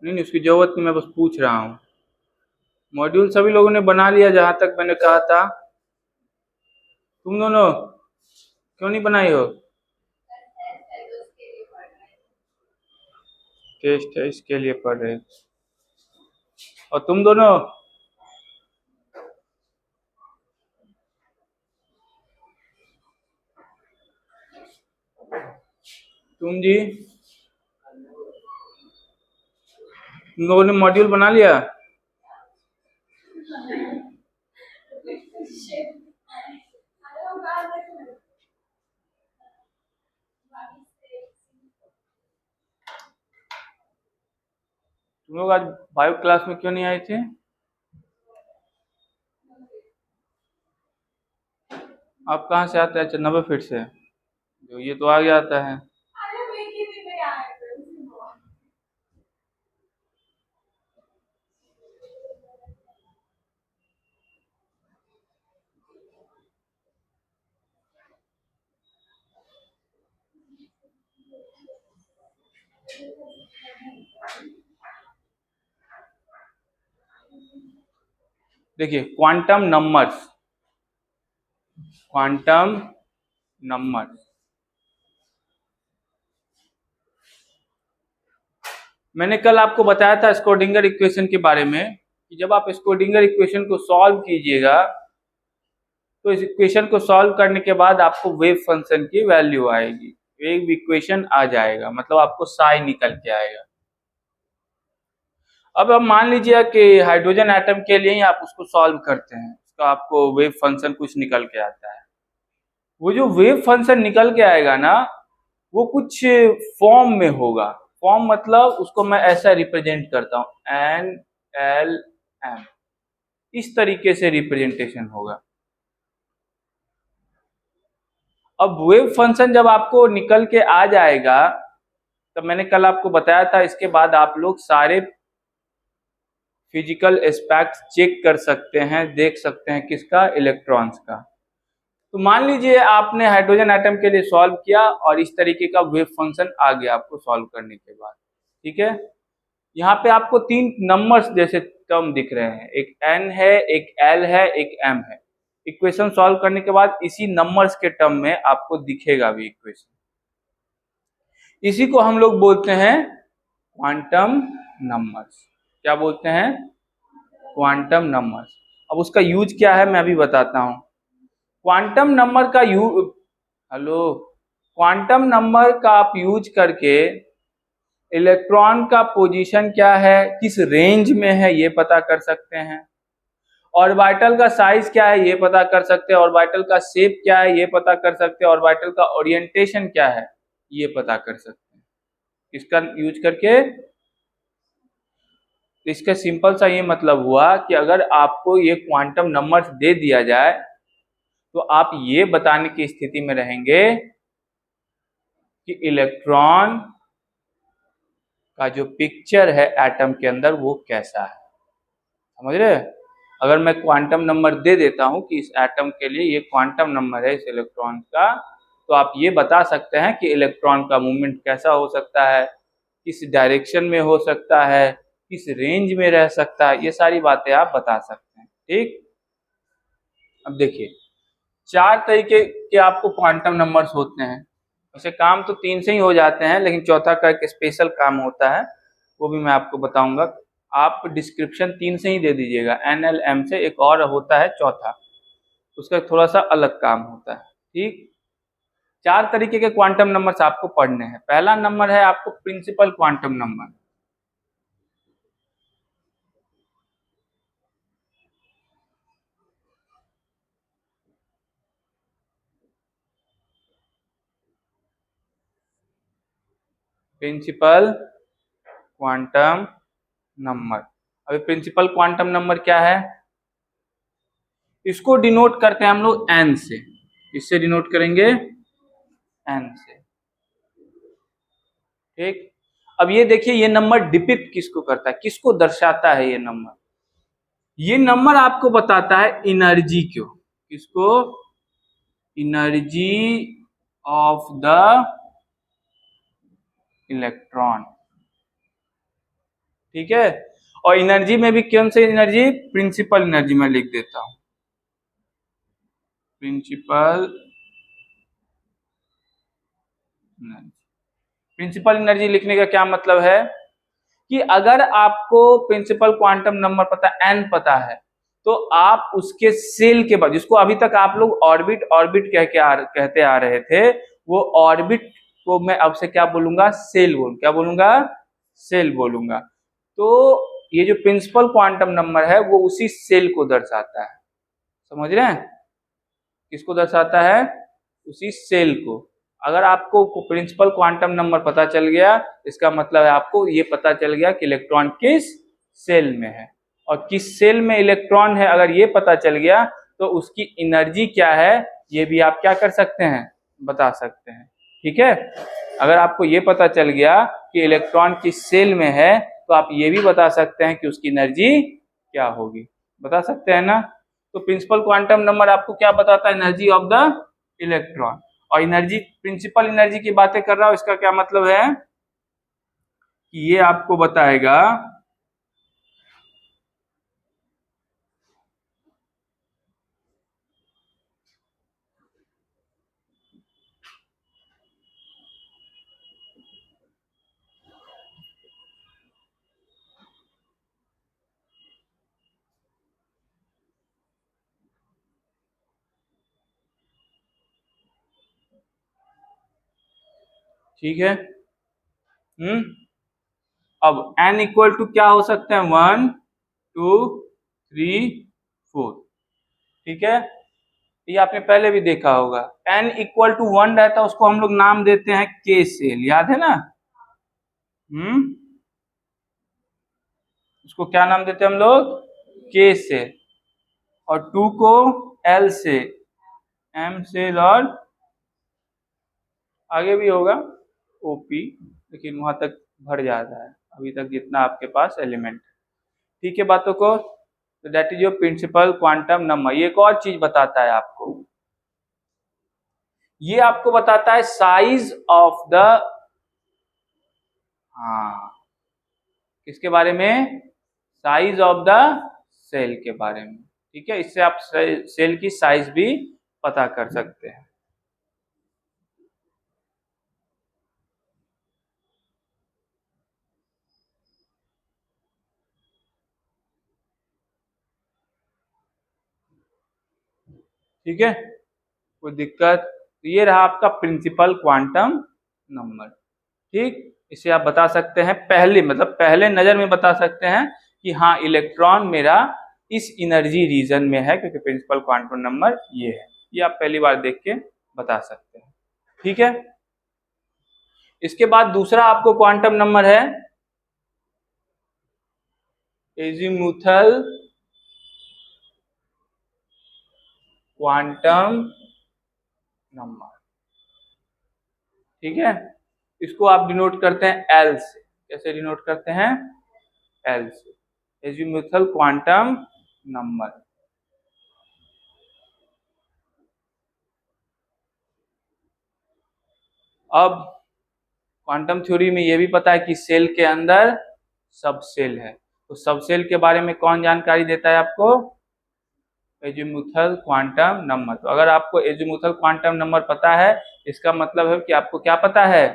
नहीं नहीं, उसकी जरूरत नहीं, मैं बस पूछ रहा हूँ। मॉड्यूल सभी लोगों ने बना लिया जहां तक मैंने कहा था। तुम दोनों क्यों नहीं बनाई हो? टेस्ट है इसके लिए पढ़ रहे। और तुम दोनों? तुम जी, तुम लोगों ने मॉड्यूल बना लिया? तुम लोग आज बायो क्लास में क्यों नहीं आए थे? आप कहाँ से आते हैं? अच्छा, 90 फीट से। जो ये तो आगे आता है। देखिए, क्वांटम नंबर्स, क्वांटम नंबर, मैंने कल आपको बताया था स्क्रोडिंगर इक्वेशन के बारे में कि जब आप स्क्रोडिंगर इक्वेशन को सॉल्व कीजिएगा तो इस इक्वेशन को सॉल्व करने के बाद आपको वेव फंक्शन की वैल्यू आएगी, वेव इक्वेशन आ जाएगा, मतलब आपको साई निकल के आएगा। अब हम मान लीजिए कि हाइड्रोजन एटम के लिए ही आप उसको सॉल्व करते हैं, उसका आपको वेव फंक्शन कुछ निकल के आता है। वो जो वेव फंक्शन निकल के आएगा ना, वो कुछ फॉर्म में होगा। फॉर्म मतलब उसको मैं ऐसा रिप्रेजेंट करता हूँ, NLM, इस तरीके से रिप्रेजेंटेशन होगा। अब वेव फंक्शन जब आपको निकल के आ जाएगा, तब मैंने कल आपको बताया था, इसके बाद आप लोग सारे फिजिकल एस्पेक्ट्स चेक कर सकते हैं, देख सकते हैं, किसका? इलेक्ट्रॉन्स का। तो मान लीजिए आपने हाइड्रोजन एटम के लिए सॉल्व किया और इस तरीके का वेव फंक्शन आ गया आपको सॉल्व करने के बाद, ठीक है। यहाँ पे आपको तीन नंबर्स जैसे टर्म दिख रहे हैं, एक n है, एक l है, एक m है। इक्वेशन सॉल्व करने के बाद इसी नंबर्स के टर्म में आपको दिखेगा भी इक्वेशन। इसी को हम लोग बोलते हैं क्वांटम नंबर्स। क्या बोलते हैं? Quantum numbers. अब उसका यूज क्या है मैं अभी बताता हूँ। क्वांटम नंबर का हेलो, क्वांटम नंबर का आप यूज करके इलेक्ट्रॉन का पोजीशन क्या है, किस रेंज में है, ये पता कर सकते हैं। ऑर्बिटल का साइज क्या है ये पता कर सकते हैं, ऑर्बिटल का शेप क्या है ये पता कर सकते हैं, ऑर्बिटल का ओरिएंटेशन क्या है ये पता कर सकते हैं। इसका यूज करके, इसका सिंपल सा ये मतलब हुआ कि अगर आपको ये क्वांटम नंबर्स दे दिया जाए तो आप ये बताने की स्थिति में रहेंगे कि इलेक्ट्रॉन का जो पिक्चर है एटम के अंदर वो कैसा है। समझ रहे? अगर मैं क्वांटम नंबर दे देता हूं कि इस एटम के लिए ये क्वांटम नंबर है इस इलेक्ट्रॉन का, तो आप ये बता सकते हैं कि इलेक्ट्रॉन का मूवमेंट कैसा हो सकता है, किस डायरेक्शन में हो सकता है, किस रेंज में रह सकता है, ये सारी बातें आप बता सकते हैं। ठीक, अब देखिए, चार तरीके के आपको क्वांटम नंबर्स होते हैं। वैसे काम तो तीन से ही हो जाते हैं, लेकिन चौथा का एक स्पेशल काम होता है, वो भी मैं आपको बताऊंगा। आप डिस्क्रिप्शन तीन से ही दे दीजिएगा, NLM से एक और होता है चौथा, उसका थोड़ा सा अलग काम होता है। ठीक, चार तरीके के क्वांटम नंबर्स आपको पढ़ने हैं। पहला नंबर है आपको principal quantum number. Principal quantum number. अभी प्रिंसिपल क्वांटम नंबर क्या है? इसको डिनोट करते हैं हम लोग n से। इससे डिनोट करेंगे n से। ठीक, अब ये देखिए, ये नंबर डिपिक्ट किसको करता है, किसको दर्शाता है ये नंबर? ये नंबर आपको बताता है एनर्जी को। किसको? Energy of the electron. ठीक है। और एनर्जी में भी कौन सी एनर्जी, प्रिंसिपल एनर्जी में लिख देता हूं, प्रिंसिपल एनर्जी। प्रिंसिपल एनर्जी लिखने का क्या मतलब है कि अगर आपको प्रिंसिपल क्वांटम नंबर पता n पता है, तो आप उसके सेल के बाद, जिसको अभी तक आप लोग ऑर्बिट ऑर्बिट कहते आ रहे थे, वो ऑर्बिट को मैं अब से क्या बोलूंगा, सेल क्या बोलूंगा, सेल बोलूंगा। तो ये जो प्रिंसिपल क्वांटम नंबर है वो उसी सेल को दर्शाता है, समझ रहे हैं, किसको दर्शाता है, उसी सेल को। अगर आपको प्रिंसिपल क्वांटम नंबर पता चल गया, इसका मतलब है आपको ये पता चल गया कि इलेक्ट्रॉन किस सेल में है, और किस सेल में इलेक्ट्रॉन है अगर ये पता चल गया, तो उसकी एनर्जी क्या है ये भी आप क्या कर सकते हैं, बता सकते हैं। ठीक है, अगर आपको ये पता चल गया कि इलेक्ट्रॉन किस सेल में है, तो आप ये भी बता सकते हैं कि उसकी एनर्जी क्या होगी, बता सकते हैं ना। तो प्रिंसिपल क्वांटम नंबर आपको क्या बताता है, एनर्जी ऑफ द इलेक्ट्रॉन। और एनर्जी, प्रिंसिपल एनर्जी की बातें कर रहा हूं, इसका क्या मतलब है कि ये आपको बताएगा ठीक है। अब n इक्वल टू क्या हो सकते हैं, 1 2 3 4, ठीक है। ये आपने पहले भी देखा होगा, n इक्वल टू 1 रहता है उसको हम लोग नाम देते हैं k सेल, याद है ना। उसको क्या नाम देते हैं हम लोग, k सेल। और 2 को l से, m सेल, और आगे भी होगा OP, लेकिन वहां तक भर जाता है अभी तक जितना आपके पास एलिमेंट है। ठीक है बातों को, तो that is your principal quantum number. ये एक और चीज बताता है आपको, ये आपको बताता है साइज ऑफ द, हाँ, किसके बारे में, साइज ऑफ द सेल के बारे में। ठीक है, इससे आप सेल की साइज भी पता कर सकते हैं। ठीक है, कोई दिक्कत, तो ये रहा आपका प्रिंसिपल क्वांटम नंबर। ठीक, इसे आप बता सकते हैं पहले, मतलब पहले नजर में बता सकते हैं कि हाँ इलेक्ट्रॉन मेरा इस एनर्जी रीजन में है, क्योंकि प्रिंसिपल क्वांटम नंबर ये है, ये आप पहली बार देख के बता सकते हैं। ठीक है, इसके बाद दूसरा आपको क्वांटम नंबर है एजीमुथल क्वांटम नंबर। ठीक है, इसको आप डिनोट करते हैं एल से, कैसे डिनोट करते हैं, एल से, एजीमुथल क्वांटम नंबर। अब क्वांटम थ्योरी में यह भी पता है कि सेल के अंदर सब सेल है, तो सब सेल के बारे में कौन जानकारी देता है आपको, एजीमुथल क्वांटम नंबर। तो अगर आपको एजीमुथल क्वांटम नंबर पता है, इसका मतलब है कि आपको क्या पता है,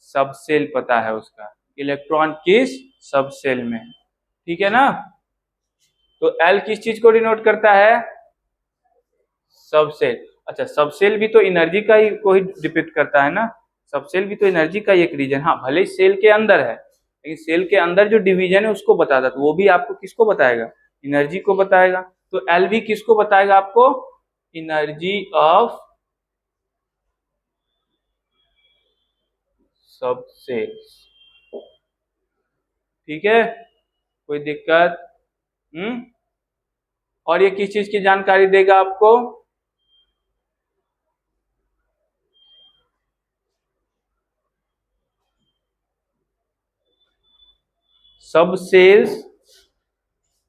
सब सेल पता है उसका, इलेक्ट्रॉन किस सब सेल में। ठीक है ना, तो एल किस चीज को डिनोट करता है, सब सेल। अच्छा, सब सेल भी तो एनर्जी का ही को ही डिपिक्ट करता है ना, सब सेल भी तो एनर्जी का ही एक रीजन, हाँ भले ही सेल के अंदर है, लेकिन सेल के अंदर जो डिवीजन है उसको बताता, तो वो भी आपको किसको बताएगा, एनर्जी को बताएगा। तो एल भी किसको बताएगा आपको, एनर्जी ऑफ सब सेल्स। ठीक है, कोई दिक्कत, और ये किस चीज की जानकारी देगा आपको, सब सेल्स,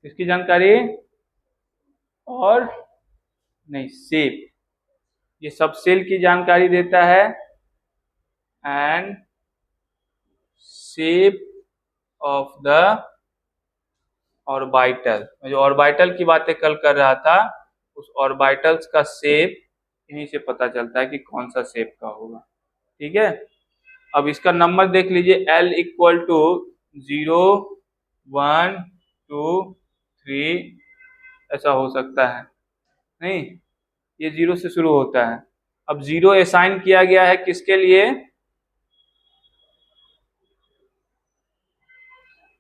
इसकी जानकारी, और नहीं शेप, ये सब सेल की जानकारी देता है, and shape of the orbital, मैं जो ऑर्बिटल की बातें कल कर रहा था, उस ऑर्बिटल्स का शेप यहीं से पता चलता है कि कौन सा शेप का होगा। ठीक है, अब इसका नंबर देख लीजिए, L इक्वल टू 0, 1, 2, 3 ऐसा हो सकता है, नहीं, ये 0 से शुरू होता है। अब 0 असाइन किया गया है किसके लिए?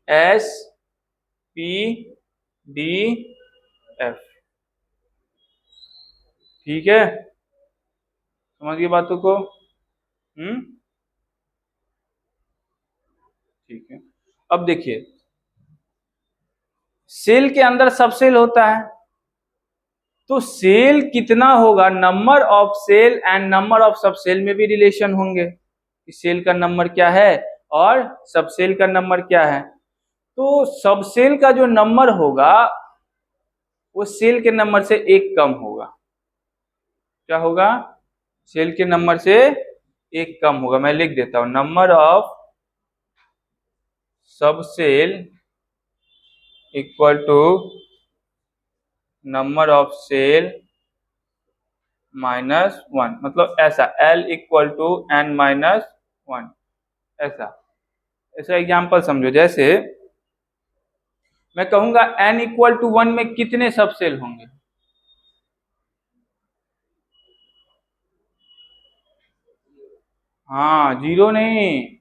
S P D F। ठीक है, समझिए बातों को। ठीक है, अब देखिए, सेल के अंदर सब सेल होता है, तो सेल कितना होगा, number of shell and number of subshell में भी रिलेशन होंगे कि सेल का नंबर क्या है और सब सेल का नंबर क्या है। तो सब सेल का जो नंबर होगा वो सेल के नंबर से एक कम होगा। क्या होगा? सेल के नंबर से एक कम होगा। मैं लिख देता हूं, number of subshell equal to number of shell -1, मतलब ऐसा, L इक्वल टू n-1, ऐसा ऐसा एग्जाम्पल समझो। जैसे मैं कहूंगा n इक्वल टू 1 में कितने सब सेल होंगे? हाँ, 0 नहीं,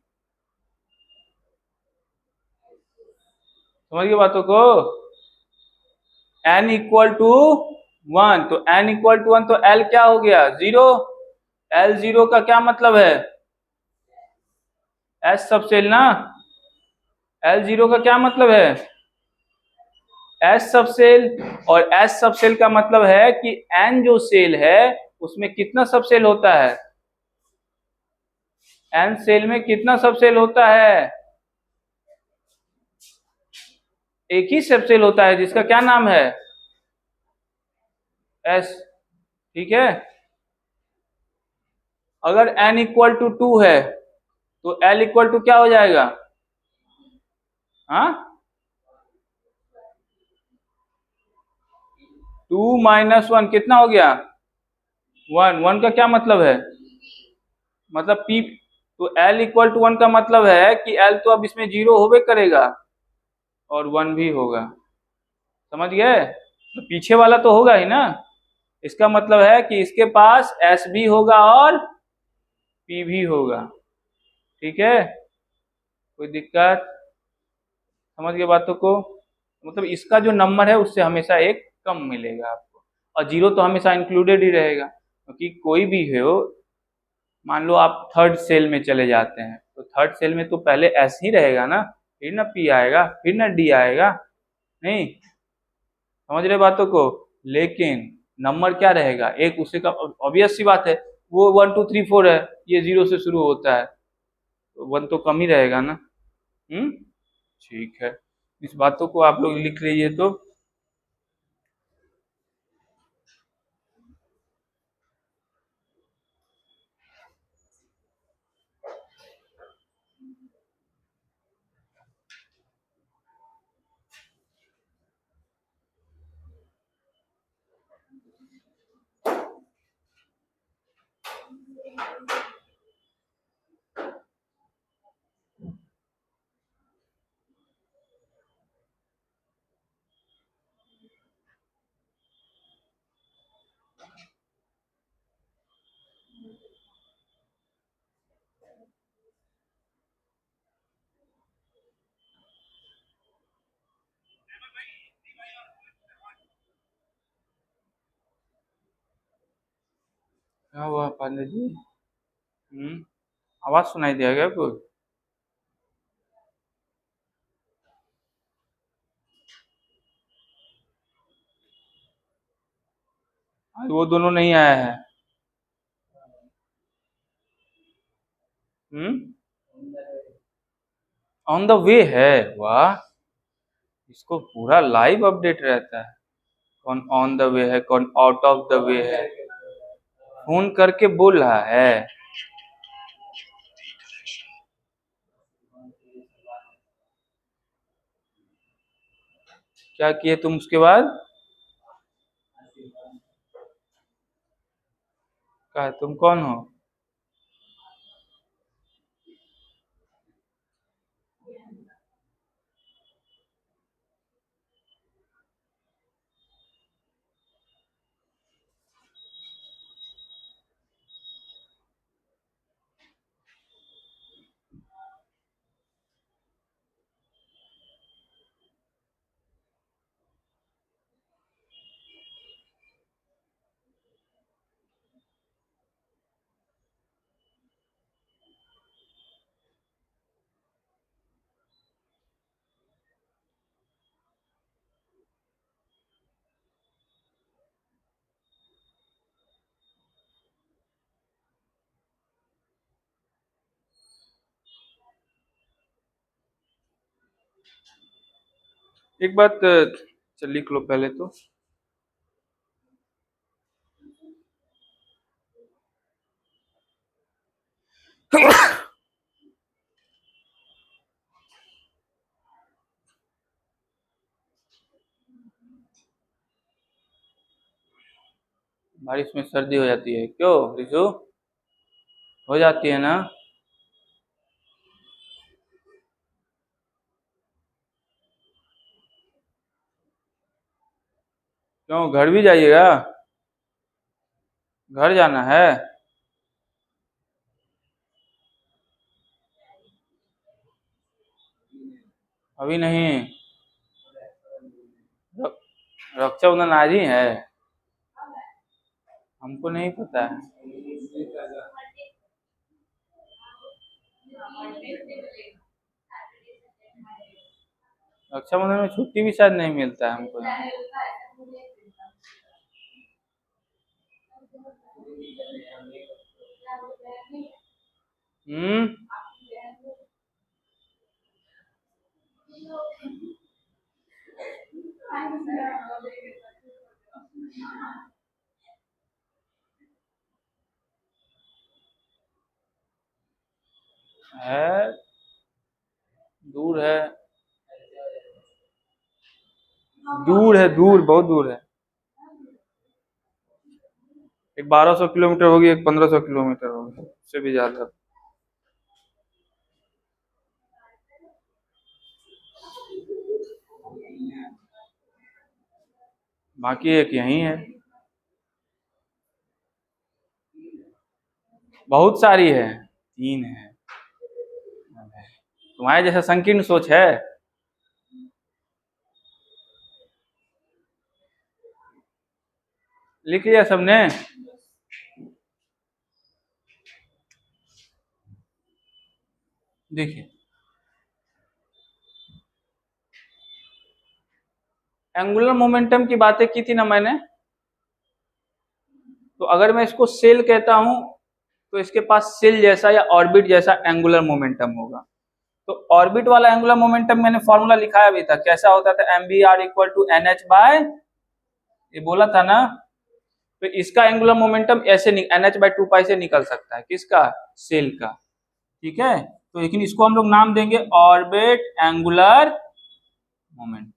समझिए बातों को। n इक्वल टू 1, तो n इक्वल टू 1 तो L क्या हो गया? 0। L 0 का क्या मतलब है? S सब सेल ना। L 0 का क्या मतलब है? S सब सेल। और S सब सेल का मतलब है कि n जो सेल है उसमें कितना सब सेल होता है? n सेल में कितना सब सेल होता है? एक ही सब सेल होता है जिसका क्या नाम है? S। ठीक है, अगर n इक्वल टू 2 है तो L इक्वल टू क्या हो जाएगा? हाँ, 2 माइनस 1 कितना हो गया? 1। 1 का क्या मतलब है? मतलब P, तो L इक्वल टू 1 का मतलब है कि L तो अब इसमें 0 होबे करेगा और 1 भी होगा। समझ गए? तो पीछे वाला तो होगा ही ना। इसका मतलब है कि इसके पास S भी होगा और P भी होगा। ठीक है, कोई दिक्कत? समझ गए बातों को? मतलब इसका जो नंबर है उससे हमेशा एक कम मिलेगा आपको, और 0 तो हमेशा इंक्लूडेड ही रहेगा, क्योंकि कोई भी हो, मान लो आप थर्ड सेल में चले जाते हैं तो थर्ड सेल में तो पहले S ही रहेगा ना, फिर ना P आएगा, फिर ना D आएगा, नहीं? समझ रहे बातों को? लेकिन नंबर क्या रहेगा, एक उसी का, ऑब्वियस सी बात है, वो 1 2 3 4 है, ये 0 से शुरू होता है, तो 1 तो कम ही रहेगा ना। ठीक है, इस बातों को आप लोग लिख लीजिए। तो क्या हुआ पांडे जी? आवाज सुनाई दिया क्या कोई? आज वो दोनों नहीं आया है। ऑन द वे है? वाह, इसको पूरा लाइव अपडेट रहता है, कौन ऑन द वे है, कौन आउट ऑफ द वे है, फोन करके बोल रहा है। क्या किए तुम उसके बाद? क्या तुम कौन हो? एक बात चल लिख लो पहले तो। बारिश में सर्दी हो जाती है क्यों रिशु? हो जाती है ना। क्यों घर भी जाइएगा? घर जाना है? अभी नहीं। र- रक्षाबंधन आज ही है? हमको नहीं पता है। रक्षाबंधन में छुट्टी भी शायद नहीं मिलता है हमको। हम्म। है। दूर है। दूर है, दूर बहुत दूर है। एक 1200 किलोमीटर होगी, एक 1500 किलोमीटर होगी, उससे भी ज्यादा। बाकी एक यही है। बहुत सारी है। 3 है। तुम्हारे जैसा संकीर्ण सोच है? लिख लिया सबने? देखिए, एंगुलर मोमेंटम की बातें की थी ना मैंने। तो अगर मैं इसको सेल कहता हूं तो इसके पास सेल जैसा या ऑर्बिट जैसा एंगुलर मोमेंटम होगा। तो ऑर्बिट वाला एंगुलर मोमेंटम मैंने फॉर्मूला लिखाया भी था, कैसा होता था? M V R equal to N H by, ये बोला था ना। तो इसका एंगुलर मोमेंटम ऐसे N H by two pi से निकल सकता है। किसका? सेल का। ठीक है, तो लेकिन इसको हम लोग नाम देंगे ऑर्बिट एंगुलर मोमेंट।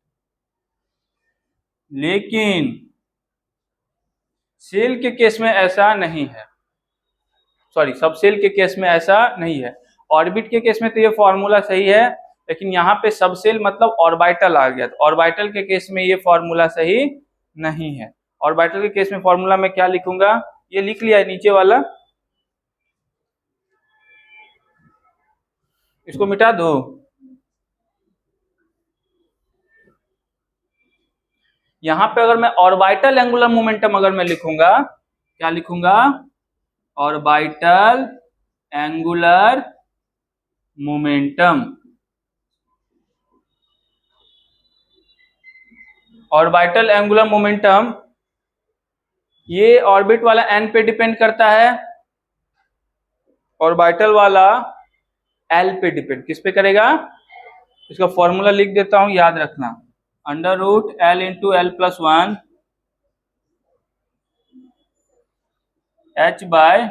लेकिन सेल के केस में ऐसा नहीं है, सॉरी सब सेल के केस में ऐसा नहीं है। ऑर्बिट के केस में तो ये फॉर्मूला सही है, लेकिन यहाँ पे सब सेल मतलब ऑर्बिटल आ गया, तो ऑर्बिटल के केस में ये फॉर्मूला सही नहीं है। ऑर्बिटल के केस में फॉर्मूला में क्या लिखूंगा? ये लिख लिया है नीचे वाला, इसको मिटा दो। यहाँ पे अगर मैं ऑर्बिटल एंगुलर मोमेंटम अगर मैं लिखूंगा, क्या लिखूंगा? Orbital angular momentum. Orbital angular momentum ये ऑर्बिट वाला एन पे डिपेंड करता है, ऑर्बिटल वाला एल पे डिपेंड किस पे करेगा? इसका फॉर्मूला लिख देता हूं, याद रखना। Under root L into L plus one H by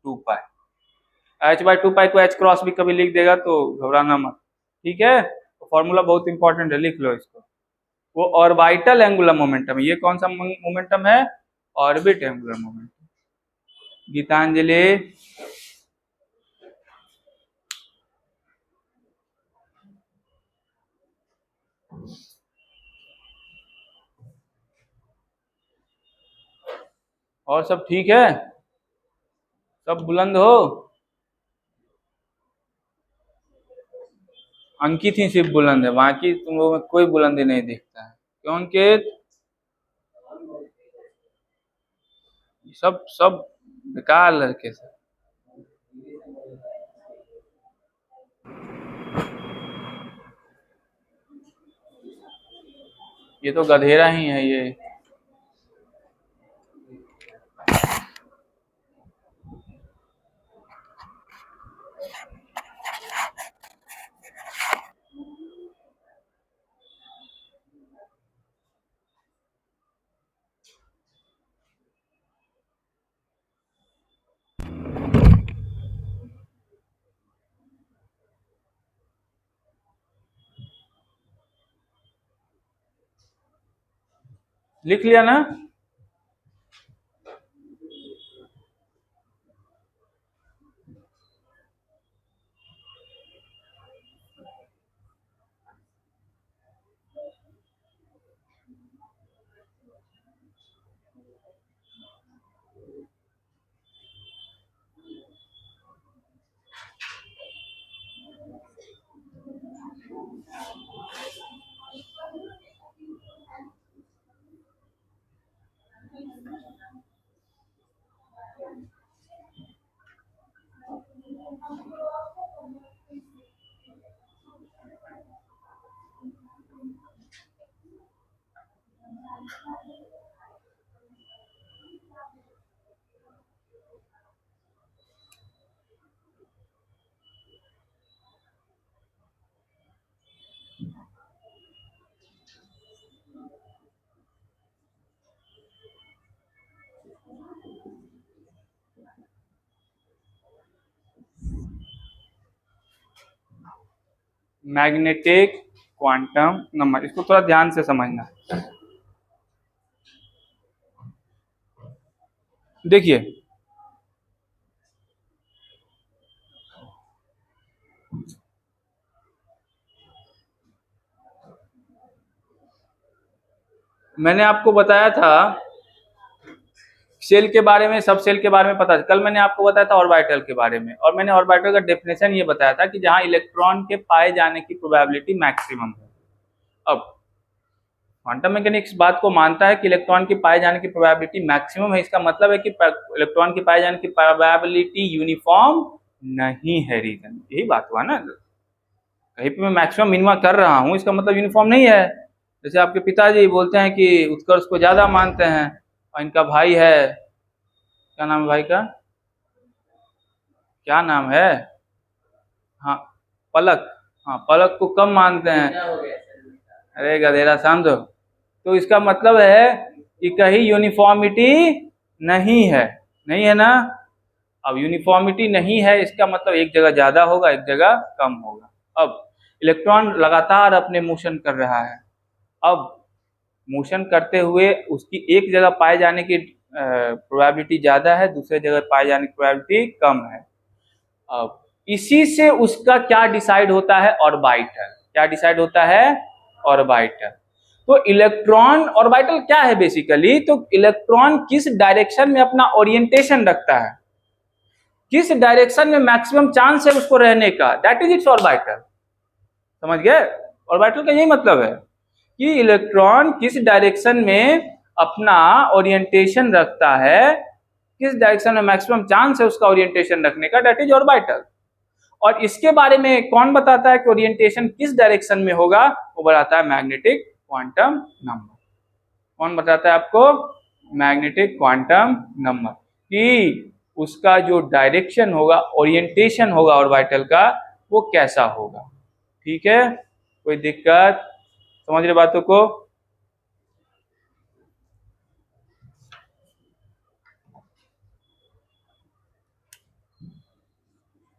two pi. H by two pi को एच क्रॉस भी कभी लिख देगा तो घबराना मत। ठीक है, तो फॉर्मूला बहुत इंपॉर्टेंट है, लिख लो इसको। वो ऑर्बिटल एंगुलर मोमेंटम है। ये कौन सा मोमेंटम है? Orbit angular momentum. गीतांजलि, और सब ठीक है? सब बुलंद हो? अंकित ही सिर्फ बुलंद है, बाकी तुम लोगों में कोई बुलंदी नहीं दिखता है। क्यों अंकित? सब सब बेकार लड़के से। ये तो गधेरा ही है ये। लिख लिया ना? मैग्नेटिक क्वांटम नंबर, इसको थोड़ा ध्यान से समझना। देखिए, मैंने आपको बताया था सेल के बारे में, सब सेल के बारे में पता। कल मैंने आपको बताया था ऑर्बिटल के बारे में, और मैंने ऑर्बिटल का डेफिनेशन ये बताया था कि जहां इलेक्ट्रॉन के पाए जाने की प्रोबेबिलिटी मैक्सिमम है। अब क्वांटम मैकेनिक्स इस बात को मानता है कि इलेक्ट्रॉन के पाए जाने की प्रोबेबिलिटी मैक्सिमम है। इसका मतलब है कि इलेक्ट्रॉन के पाए जाने की प्रोबेबिलिटी यूनिफॉर्म नहीं है। रीजन यही बात हुआ ना, कहीं पे मैं मैक्सिमम मिनिमम कर रहा हूँ, इसका मतलब यूनिफॉर्म नहीं है। जैसे आपके पिताजी बोलते हैं कि उत्कर्ष को ज्यादा मानते हैं, और इनका भाई है, क्या नाम है भाई का? क्या नाम है? हाँ, पलक। हाँ, पलक को कम मानते हैं। अरे गधेरा शांत हो। तो इसका मतलब है कि कहीं यूनिफॉर्मिटी नहीं है, नहीं है ना? अब यूनिफॉर्मिटी नहीं है, इसका मतलब एक जगह ज्यादा होगा, एक जगह कम होगा। अब इलेक्ट्रॉन लगातार अपने मोशन कर रहा है। अब मोशन करते हुए उसकी एक जगह पाए जाने की प्रोबेबिलिटी ज्यादा है, दूसरे जगह पाए जाने की प्रोबेबिलिटी कम है। अब इसी से उसका क्या डिसाइड होता है? ऑर्बिटल। क्या डिसाइड होता है? ऑर्बिटल। तो इलेक्ट्रॉन, ऑर्बिटल क्या है बेसिकली? तो इलेक्ट्रॉन किस डायरेक्शन में अपना ओरिएंटेशन रखता है, किस डायरेक्शन में मैक्सिमम चांस है उसको रहने का, दैट इज इट्स ऑर्बिटल। समझ गए? ऑर्बिटल का यही मतलब है कि इलेक्ट्रॉन किस डायरेक्शन में अपना ओरिएंटेशन रखता है, किस डायरेक्शन में मैक्सिमम चांस है उसका ओरिएंटेशन रखने का, दैट इज ऑर्बिटल। और इसके बारे में कौन बताता है कि ओरिएंटेशन किस डायरेक्शन में होगा? वो बताता है मैग्नेटिक क्वांटम नंबर। कौन बताता है आपको? मैग्नेटिक क्वांटम नंबर, कि उसका जो डायरेक्शन होगा, ओरिएंटेशन होगा ऑर्बिटल का, वो कैसा होगा। ठीक है, कोई दिक्कत? समझ रहे बातों को?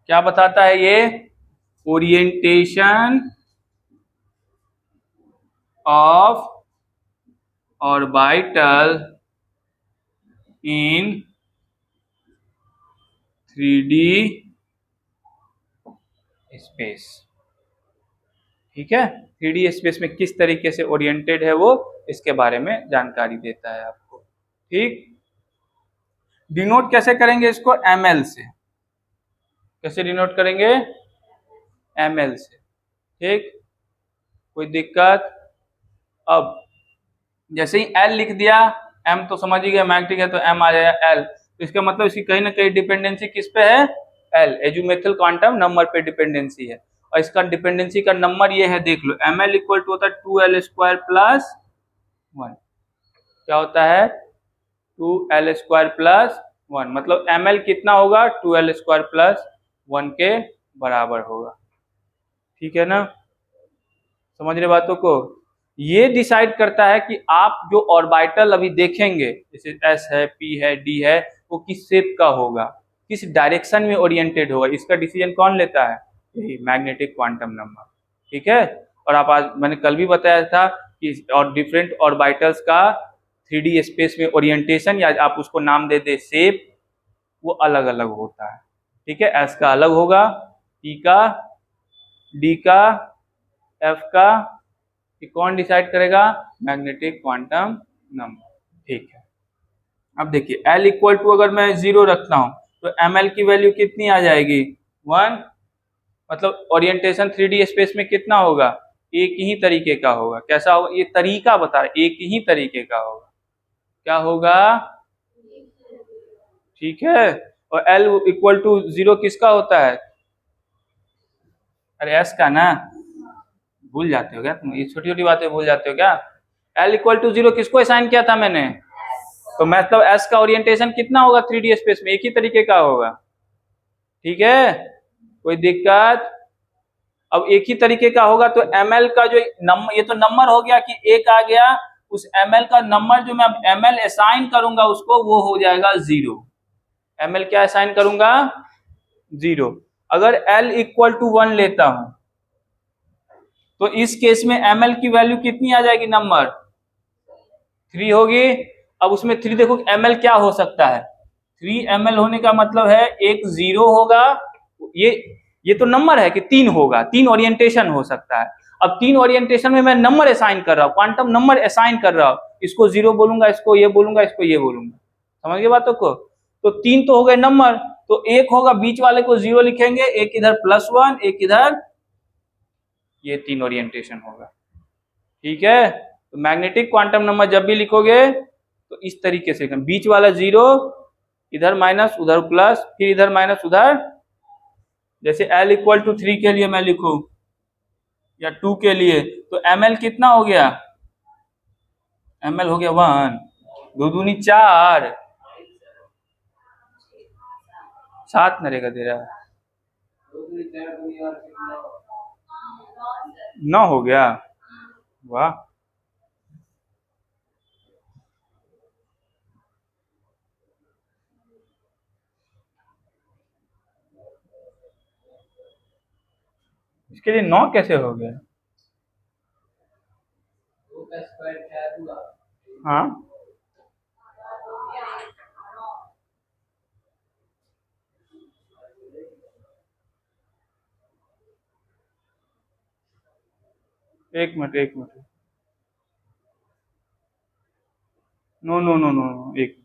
क्या बताता है ये? Orientation of orbital in 3D space. ठीक है, 3D स्पेस में किस तरीके से ओरिएंटेड है वो, इसके बारे में जानकारी देता है आपको। ठीक, डिनोट कैसे करेंगे इसको, ml से। कैसे डिनोट करेंगे, ml से। ठीक, कोई दिक्कत। अब जैसे ही L लिख दिया, M तो समझ ही गया मैग्नेटिक है तो M आ जाएगा L, तो इसका मतलब इसकी कहीं ना कहीं डिपेंडेंसी किस पे है, L, एजुमेथल क्वांटम नंबर पे डिपेंडेंसी है। और इसका डिपेंडेंसी का नंबर ये है, देख लो, ml इक्वल टू होता है 2l स्क्वायर प्लस 1। क्या होता है, 2l स्क्वायर प्लस 1, मतलब ml कितना होगा, 2l स्क्वायर प्लस 1 के बराबर होगा। ठीक है ना, समझ रहे बातों को। ये डिसाइड करता है कि आप जो ऑर्बिटल अभी देखेंगे, जैसे s है, p है, d है, वो किस शेप का होगा, किस डायरेक्शन में ओरिएंटेड होगा, इसका डिसीजन कौन लेता है, यही मैग्नेटिक क्वांटम नंबर। ठीक है, और आप आज मैंने कल भी बताया था कि और डिफरेंट ऑर्बिटल्स का 3D स्पेस में ओरिएंटेशन, या आप उसको नाम दे दे शेप, वो अलग अलग होता है। ठीक है, s का अलग होगा, p का, d का, f का, कि कौन डिसाइड करेगा, मैग्नेटिक क्वांटम नंबर। ठीक है, अब देखिए L इक्वल टू अगर मैं 0 रखता हूं तो ml की वैल्यू कितनी आ जाएगी, 1, मतलब ओरिएंटेशन 3D स्पेस में कितना होगा, एक ही तरीके का होगा। कैसा होगा, ये तरीका बता रहे, एक ही तरीके का होगा। क्या होगा, ठीक है, और L इक्वल टू 0 किसका होता है, अरे S का ना, भूल जाते हो क्या तुम, ये छोटी छोटी बातें भूल जाते हो क्या। L इक्वल टू 0 किसको असाइन किया था मैंने, तो मतलब S का ओरिएंटेशन कितना होगा 3D स्पेस में, एक ही तरीके का होगा। ठीक है, कोई दिक्कत। अब एक ही तरीके का होगा तो ml का जो नंबर, ये तो नंबर हो गया कि एक आ गया, उस ml का नंबर जो मैं ml असाइन करूंगा उसको, वो हो जाएगा 0। ml क्या असाइन करूंगा, 0। अगर L इक्वल टू 1 लेता हूं तो इस केस में ml की वैल्यू कितनी आ जाएगी, नंबर 3 होगी। अब उसमें 3 देखो ml क्या हो सकता है, 3 ml होने का मतलब है एक 0 होगा, ये तो नंबर है कि 3 होगा, 3 ओरिएंटेशन हो सकता है। अब 3 ओरिएंटेशन में मैं नंबर असाइन कर रहा हूं, क्वांटम नंबर असाइन कर रहा हूं, इसको 0 बोलूंगा, इसको ये बोलूंगा, इसको ये बोलूंगा। समझ गए बातों को। तो 3 तो हो गए नंबर, तो एक होगा बीच वाले को 0 लिखेंगे, एक इधर +1, एक इधर, ये 3 ओरिएंटेशन होगा। ठीक है, तो मैग्नेटिक क्वांटम नंबर जब भी लिखोगे तो इस तरीके से, बीच वाला 0, इधर माइनस, उधर प्लस, फिर इधर माइनस, उधर। जैसे L इक्वल टू 3 के लिए मैं लिखूं या 2 के लिए, तो ml कितना हो गया, ml हो गया 1, 2 दूनी 4, 7 नरेगा दे रहा है, 9 हो गया, वाह। इसके लिए 9 कैसे हो गया, हाँ, एक minute, no no no no no, एक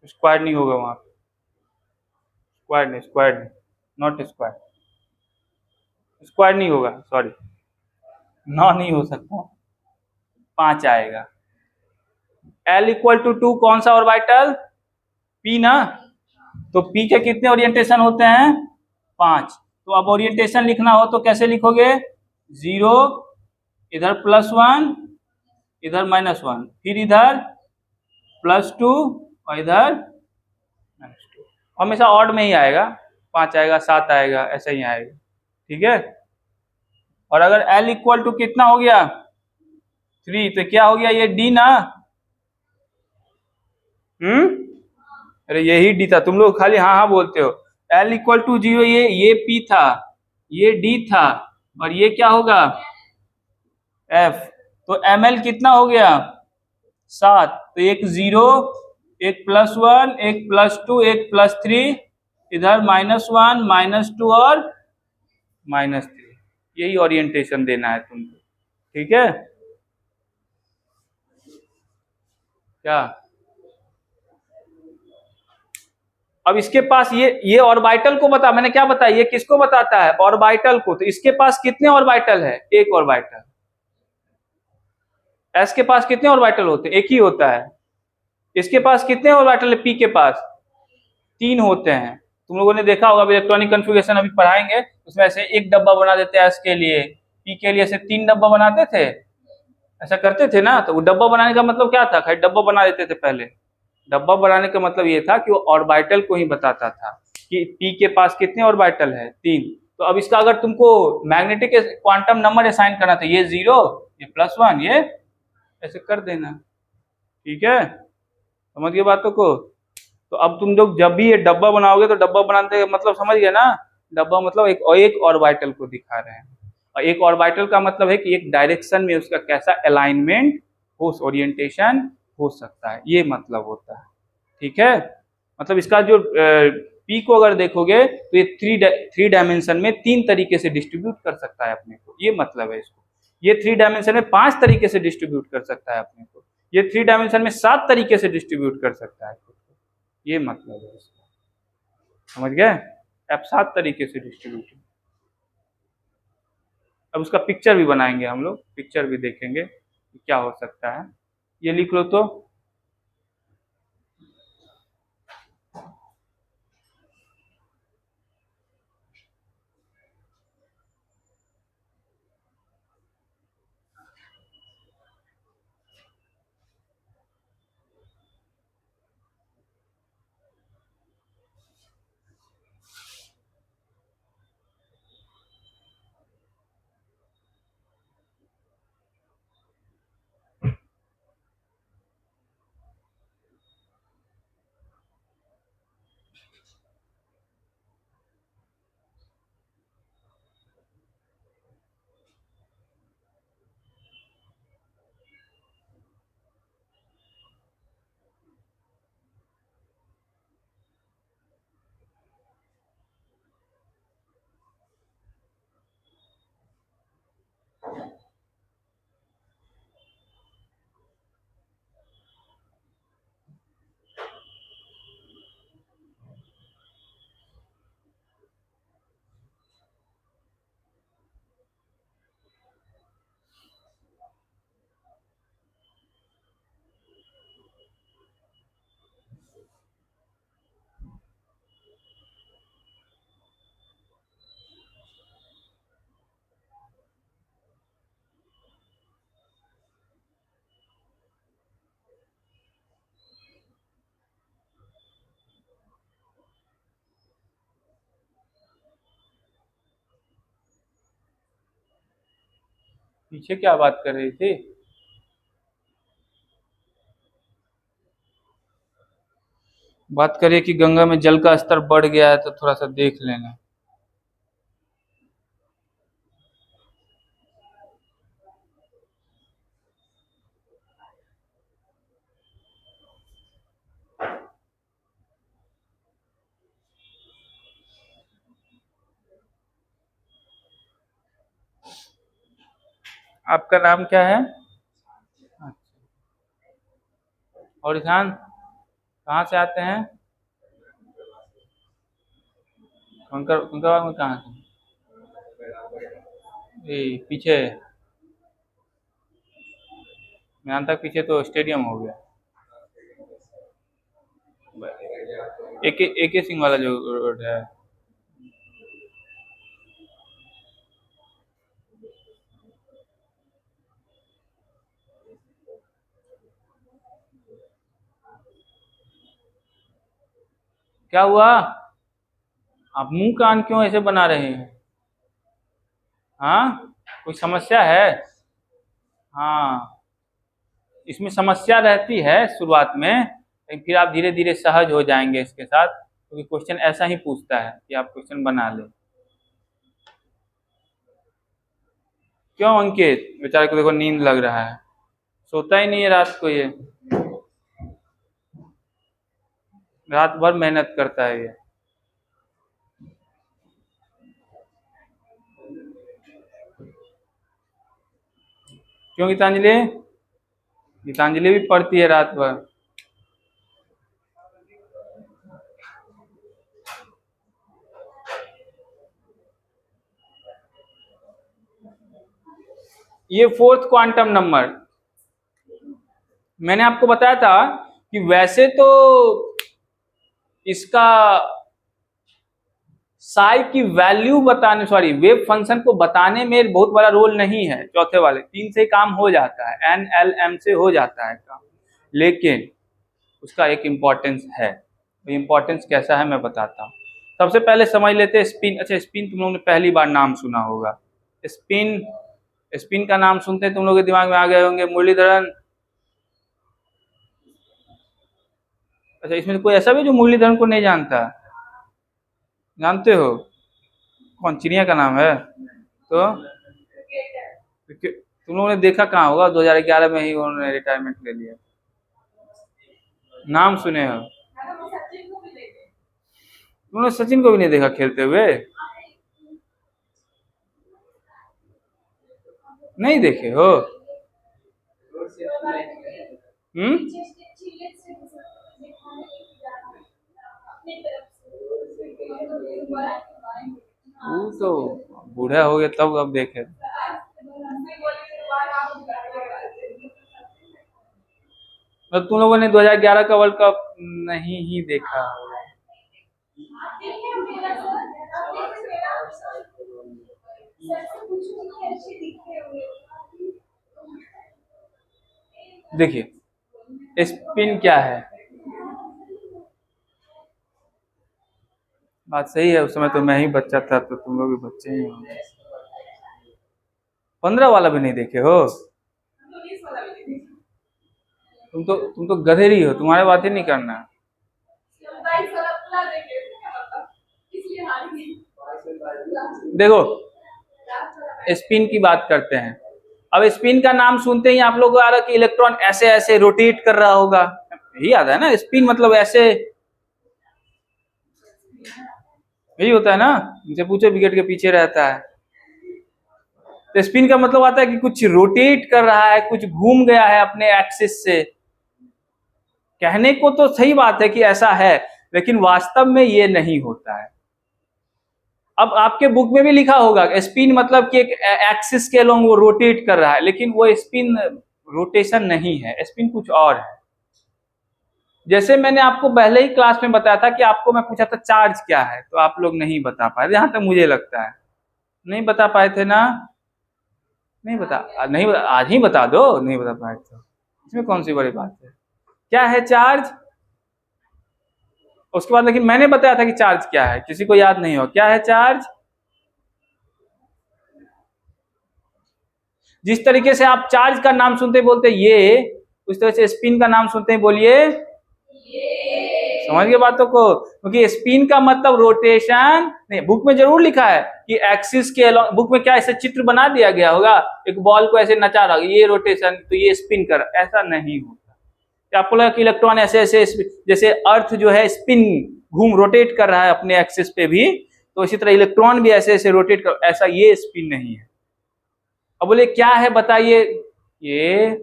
स्क्वायर नहीं होगा वहां पे, स्क्वायर नहीं, नॉट स्क्वायर, स्क्वायर नहीं होगा, सॉरी, 9 नहीं हो सकता, 5 आएगा। L इक्वल टू 2 कौन सा ऑर्बिटल, P ना, तो P के कितने ओरिएंटेशन होते हैं, 5। तो अब ओरिएंटेशन लिखना हो तो कैसे लिखोगे, 0, इधर +1, इधर -1, फिर इधर +2 और इधर -2। हमेशा ऑड में ही आएगा, 5 आएगा, 7 आएगा, ऐसा ही आएगा। ठीक है, और अगर L इक्वल टू कितना हो गया, 3, तो क्या हो गया, ये D ना, अरे यही D था, तुम लोग खाली हाँ हाँ बोलते हो। L इक्वल टू 0, ये P था, ये D था, और ये क्या होगा, F। तो ml कितना हो गया 7, तो एक 0, एक +1, एक +2, एक +3, इधर -1, -2 और -3। यही ओरिएंटेशन देना है तुमको, ठीक है क्या। अब इसके पास ये ऑर्बिटल को बता, मैंने क्या बताया, ये किसको बताता है, ऑर्बिटल को। तो इसके पास कितने ऑर्बिटल है, एक ऑर्बिटल। एस के पास कितने ऑर्बिटल होते हैं, एक ही होता है। इसके पास कितने ऑर्बिटल है, पी के पास 3 होते हैं। तुम लोगों ने देखा होगा, इलेक्ट्रॉनिक कन्फिगरेशन अभी पढ़ाएंगे, उसमें ऐसे एक डब्बा बना देते हैं एस के लिए, पी के लिए ऐसे 3 डब्बा बनाते थे, ऐसा करते थे ना। तो वो डब्बा बनाने का मतलब क्या था, खाली डब्बा बना देते थे पहले। डब्बा बनाने का मतलब ये था कि वो ऑर्बिटल को ही बताता था कि पी के पास कितने ऑर्बिटल है, 3। तो अब इसका अगर तुमको मैग्नेटिक क्वांटम नंबर असाइन करना था, ये 0, ये +1, ये ऐसे कर देना, ठीक है, समझ गए बातों को। तो अब तुम लोग जब भी ये डब्बा बनाओगे, तो डब्बा बनाने का मतलब समझ गए ना, डब्बा मतलब एक ऑर्बिटल को दिखा रहे हैं, और एक ऑर्बिटल का मतलब है कि एक डायरेक्शन में उसका कैसा अलाइनमेंट हो, ओरिएंटेशन हो सकता है, ये मतलब होता है, ठीक है। मतलब इसका जो पी को अगर देखोगे तो ये थ्री डायमेंशन में 3 तरीके से डिस्ट्रीब्यूट कर सकता है अपने को, ये मतलब है इसको। ये 3 डायमेंशन में 5 तरीके से डिस्ट्रीब्यूट कर सकता है अपने को, ये 3 डायमेंशन में 7 तरीके से डिस्ट्रीब्यूट कर सकता है, ये मतलब है इसका, समझ गए। अब 7 तरीके से डिस्ट्रीब्यूट। अब उसका पिक्चर भी बनाएंगे हम लोग, पिक्चर भी देखेंगे कि क्या हो सकता है। ये लिख लो तो, पीछे क्या बात कर रही थी, बात करिए कि गंगा में जल का स्तर बढ़ गया है, तो थोड़ा सा देख लेना। आपका नाम क्या है, और ईशान कहाँ से आते हैं, कंकरबाग में कहाँ से, ये पीछे यहाँ तक पीछे तो स्टेडियम हो गया, एक सिंह वाला जो रोड है। क्या हुआ, आप मुंह कान क्यों ऐसे बना रहे हैं, हाँ कोई समस्या है। हाँ, इसमें समस्या रहती है शुरुआत में, लेकिन फिर आप धीरे धीरे सहज हो जाएंगे इसके साथ, क्योंकि क्वेश्चन ऐसा ही पूछता है कि आप क्वेश्चन बना लें। क्यों अंकित? बेचारे को देखो नींद लग रहा है, सोता ही नहीं है रात को, ये रात भर मेहनत करता है ये। क्यों गीतांजलि? गीतांजलि भी पढ़ती है रात भर। ये फोर्थ क्वांटम नंबर मैंने आपको बताया था कि वैसे तो इसका साई की वैल्यू बताने, सॉरी वेव फंक्शन को बताने में बहुत बड़ा रोल नहीं है, चौथे वाले 3 से काम हो जाता है, NLM से हो जाता है काम, लेकिन उसका एक इम्पोर्टेंस है। इम्पोर्टेंस कैसा है मैं बताता हूँ। सबसे पहले समझ लेते हैं स्पिन। अच्छा, स्पिन तुम लोगों ने पहली बार नाम सुना होगा। स्पिन, स्पिन का नाम सुनते हैं तुम लोगों के दिमाग में आ गए होंगे मुरलीधरन। अच्छा, इसमें कोई ऐसा भी जो मुरलीधरन को नहीं जानता? जानते हो? कौन? चिड़िया का नाम है? तो तुम लोगों ने देखा कहाँ होगा, 2011 में ही उन्होंने रिटायरमेंट ले लिया। नाम सुने हो? तुमने सचिन को भी नहीं देखा खेलते हुए? नहीं देखे हो? वो तो बूढ़ा हो गया तब अब देखे। तो तुम लोगों ने 2011 का वर्ल्ड कप नहीं ही देखा होगा। देखिए स्पिन क्या है, बात सही है। उस समय तो मैं ही बच्चा था, तो तुम लोग भी बच्चे ही होंगे। 15 वाला भी नहीं देखे हो? तुम तो गधेरी हो, तुम्हारे बात ही नहीं करना। देखो स्पिन की बात करते हैं। अब स्पिन का नाम सुनते ही आप लोगों को आ रहा कि इलेक्ट्रॉन ऐसे ऐसे रोटेट कर रहा होगा, यही आता है ना। स्पिन मतलब ऐसे, यही होता है ना। इनसे पूछो, विकेट के पीछे रहता है। तो स्पिन का मतलब आता है कि कुछ रोटेट कर रहा है, कुछ घूम गया है अपने एक्सिस से। कहने को तो सही बात है कि ऐसा है, लेकिन वास्तव में ये नहीं होता है। अब आपके बुक में भी लिखा होगा स्पिन मतलब कि एक एक्सिस के अलोंग वो रोटेट कर रहा है, लेकिन वो स्पिन रोटेशन नहीं है, स्पिन कुछ और है। जैसे मैंने आपको पहले ही क्लास में बताया था कि आपको मैं पूछा था चार्ज क्या है, तो आप लोग नहीं बता पाए, जहां तक मुझे लगता है नहीं बता पाए थे ना। नहीं बता, नहीं बता, आज ही बता दो। नहीं बता पाए तो इसमें कौन सी बड़ी बात है? क्या है चार्ज? उसके बाद लेकिन मैंने बताया था कि चार्ज क्या है, किसी को याद नहीं हो क्या है चार्ज? जिस तरीके से आप चार्ज का नाम सुनते बोलते ये, उस तरह से स्पिन का नाम सुनते हैं बोलिए ये। समझ गए बातों को? क्योंकि स्पिन का मतलब रोटेशन नहीं। बुक में जरूर लिखा है कि एक्सिस के अलोंग, बुक में क्या ऐसे चित्र बना दिया गया होगा, एक बॉल को ऐसे नचा रहा ये रोटेशन, तो ये स्पिन कर, ऐसा नहीं होता। आपको लगा कि इलेक्ट्रॉन ऐसे ऐसे, जैसे अर्थ जो है स्पिन घूम रोटेट कर रहा है अपने एक्सिस पे भी, तो इसी तरह इलेक्ट्रॉन भी ऐसे ऐसे रोटेट कर, ऐसा ये स्पिन नहीं है। अब बोले क्या है बताइए? ये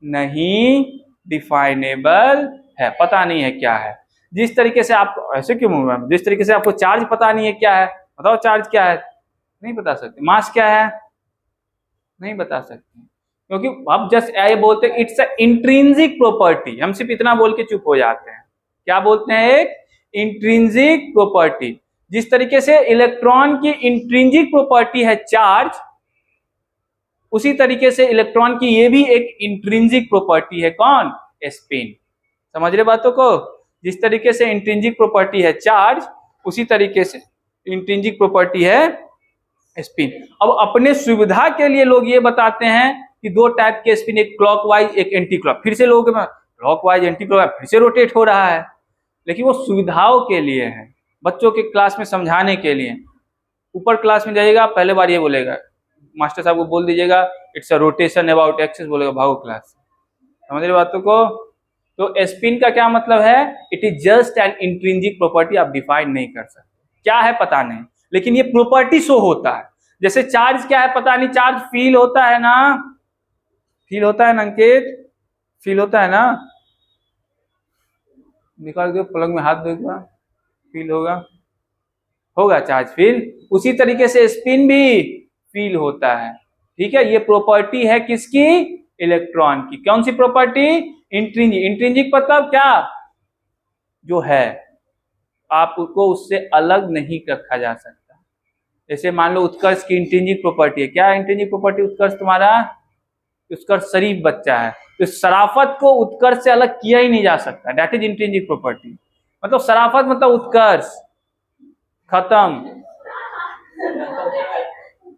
नहीं डिफाइनेबल है, पता नहीं है क्या है। जिस तरीके से आपको ऐसे क्यों मुंह में, जिस तरीके से आपको चार्ज पता नहीं है क्या है, बताओ चार्ज क्या है? नहीं बता सकते। मास क्या है? नहीं बता सकते, क्योंकि आप जस्ट ये बोलते हैं इट्स अ इंट्रिंसिक प्रॉपर्टी। हम सिर्फ इतना बोल के चुप हो जाते हैं। क्या बोलते हैं? एक इंट्रिंसिक प्रॉपर्टी। जिस तरीके से इलेक्ट्रॉन की इंट्रिंसिक प्रॉपर्टी है चार्ज, उसी तरीके से इलेक्ट्रॉन की ये भी एक इंट्रिंसिक प्रॉपर्टी है। कौन? स्पिन। समझ रहे बातों को? जिस तरीके से इंट्रिंसिक प्रॉपर्टी है चार्ज, उसी तरीके से इंट्रिंसिक प्रॉपर्टी है स्पिन। अब अपने सुविधा के लिए लोग ये बताते हैं कि दो टाइप के स्पिन, एक क्लॉकवाइज एक एंटी क्लॉक। फिर से लोगों के क्लॉकवाइज एंटी क्लॉक फिर से रोटेट हो रहा है, लेकिन वो सुविधाओं के लिए है, बच्चों के क्लास में समझाने के लिए। ऊपर क्लास में जाइएगा, पहले बार ये बोलेगा मास्टर साहब को बोल दीजिएगा it's a rotation about axis, बोलेगा भागो क्लास से। समझ रहे बातों को? तो स्पिन का क्या मतलब है? It is just an intrinsic property, आप डिफाइन नहीं कर सकते, क्या है पता नहीं, लेकिन ये प्रॉपर्टी शो होता है। जैसे चार्ज क्या है पता नहीं, चार्ज फील होता है ना, फील होता है ना अंकित, फील होता है ना, निकाल दो प्लग में हाथ दो, फील होगा, होगा चार्ज फील। उसी तरीके से स्पिन भी फील होता है। ठीक है, ये प्रॉपर्टी है किसकी? इलेक्ट्रॉन की। कौन सी प्रॉपर्टी? इंट्रिंसिक। इंट्रिंसिक मतलब क्या? जो है, आपको उससे अलग नहीं रखा जा सकता। जैसे मान लो उत्कर्ष की इंट्रिंसिक प्रॉपर्टी है, क्या इंट्रिंसिक प्रॉपर्टी उत्कर्ष तुम्हारा? उत्कर्ष शरीफ बच्चा है, तो शराफत को उत्कर्ष से अलग किया ही नहीं जा सकता, दैट इज इंट्रिंसिक प्रॉपर्टी। मतलब शराफत मतलब उत्कर्ष, खत्म।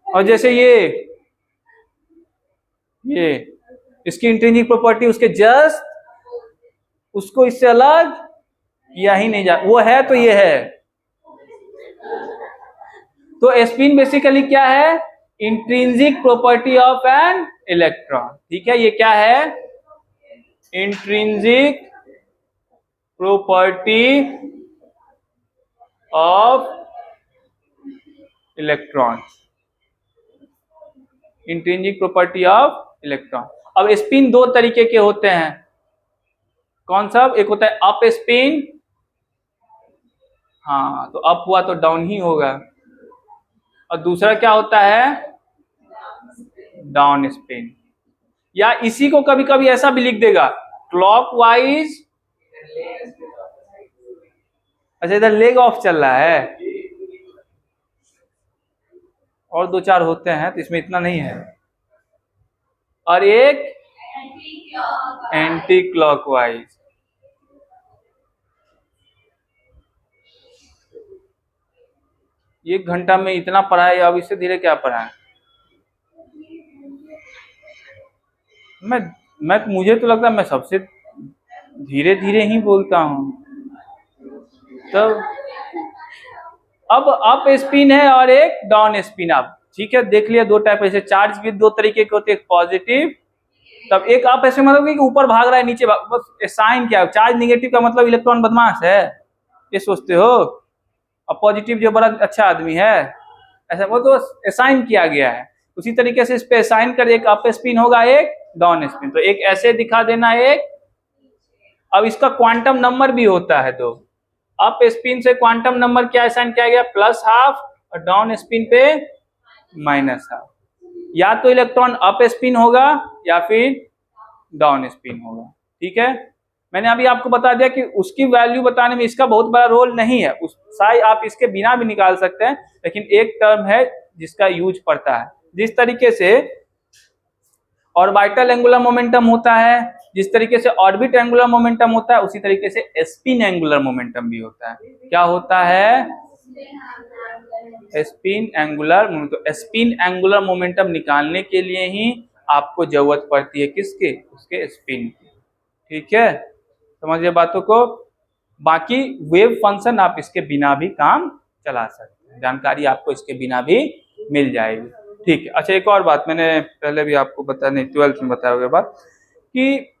और जैसे ये इसकी इंट्रिंसिक प्रॉपर्टी उसके जस्ट, उसको इससे अलग किया ही नहीं जा, वो है तो ये है। तो स्पिन बेसिकली क्या है? Intrinsic property of an electron. ठीक है, ये क्या है? Intrinsic property of electron, intrinsic property of electron. अब स्पिन दो तरीके के होते हैं, कौन सा? एक होता है अप स्पिन, हाँ तो अप हुआ तो डाउन ही होगा, और दूसरा क्या होता है? Down spin. या इसी को कभी कभी ऐसा भी लिख देगा, क्लॉकवाइज। अच्छा, इधर लेग ऑफ चल रहा है, और दो चार होते हैं तो इसमें इतना नहीं है, और एक एंटी क्लॉकवाइज। एक घंटा में इतना पढ़ा है, अब इससे धीरे क्या पढ़ा है? मुझे तो लगता है मैं सबसे धीरे धीरे ही बोलता हूँ। तो अब अप स्पिन है और एक डाउन स्पिन। आप ठीक है, देख लिया दो टाइप, ऐसे चार्ज भी दो तरीके के होते हैं, एक पॉजिटिव, तब एक अप स्पिन मतलब कि ऊपर भाग रहा है नीचे बस साइन क्या है? चार्ज निगेटिव का मतलब इलेक्ट्रॉन बदमाश है, ये सोचते हो? और पॉजिटिव जो बड़ा अच्छा आदमी है, ऐसा वो तो असाइन किया गया है। उसी तरीके से इस पे असाइन कर, एक अप स्पिन होगा एक डाउन स्पिन, तो एक ऐसे दिखा देना एक। अब इसका क्वांटम नंबर भी होता है, तो अप स्पिन से क्वांटम नंबर क्या असाइन किया गया? +½ और डाउन स्पिन पे -½ या तो इलेक्ट्रॉन अप स्पिन होगा या फिर डाउन स्पिन होगा। ठीक है, मैंने अभी आपको बता दिया कि उसकी वैल्यू बताने में इसका बहुत बड़ा रोल नहीं है, शायद आप इसके बिना भी निकाल सकते हैं, लेकिन एक टर्म है जिसका यूज पड़ता है। जिस तरीके से ऑर्बिटल एंगुलर मोमेंटम होता है, जिस तरीके से ऑर्बिट एंगुलर मोमेंटम होता है, उसी तरीके से स्पिन एंगुलर मोमेंटम भी होता है। क्या होता है? Spin angular. तो स्पिन एंगुलर मोमेंटम निकालने के लिए ही आपको जरूरत पड़ती है किसके? उसके स्पिन की। ठीक है, समझिए बातों को। बाकी वेव फंक्शन आप इसके बिना भी काम चला सकते हैं, जानकारी आपको इसके बिना भी मिल जाएगी। ठीक है, अच्छा एक और बात मैंने पहले भी आपको बताया, नहीं 12th में बताया हुआ बात, कि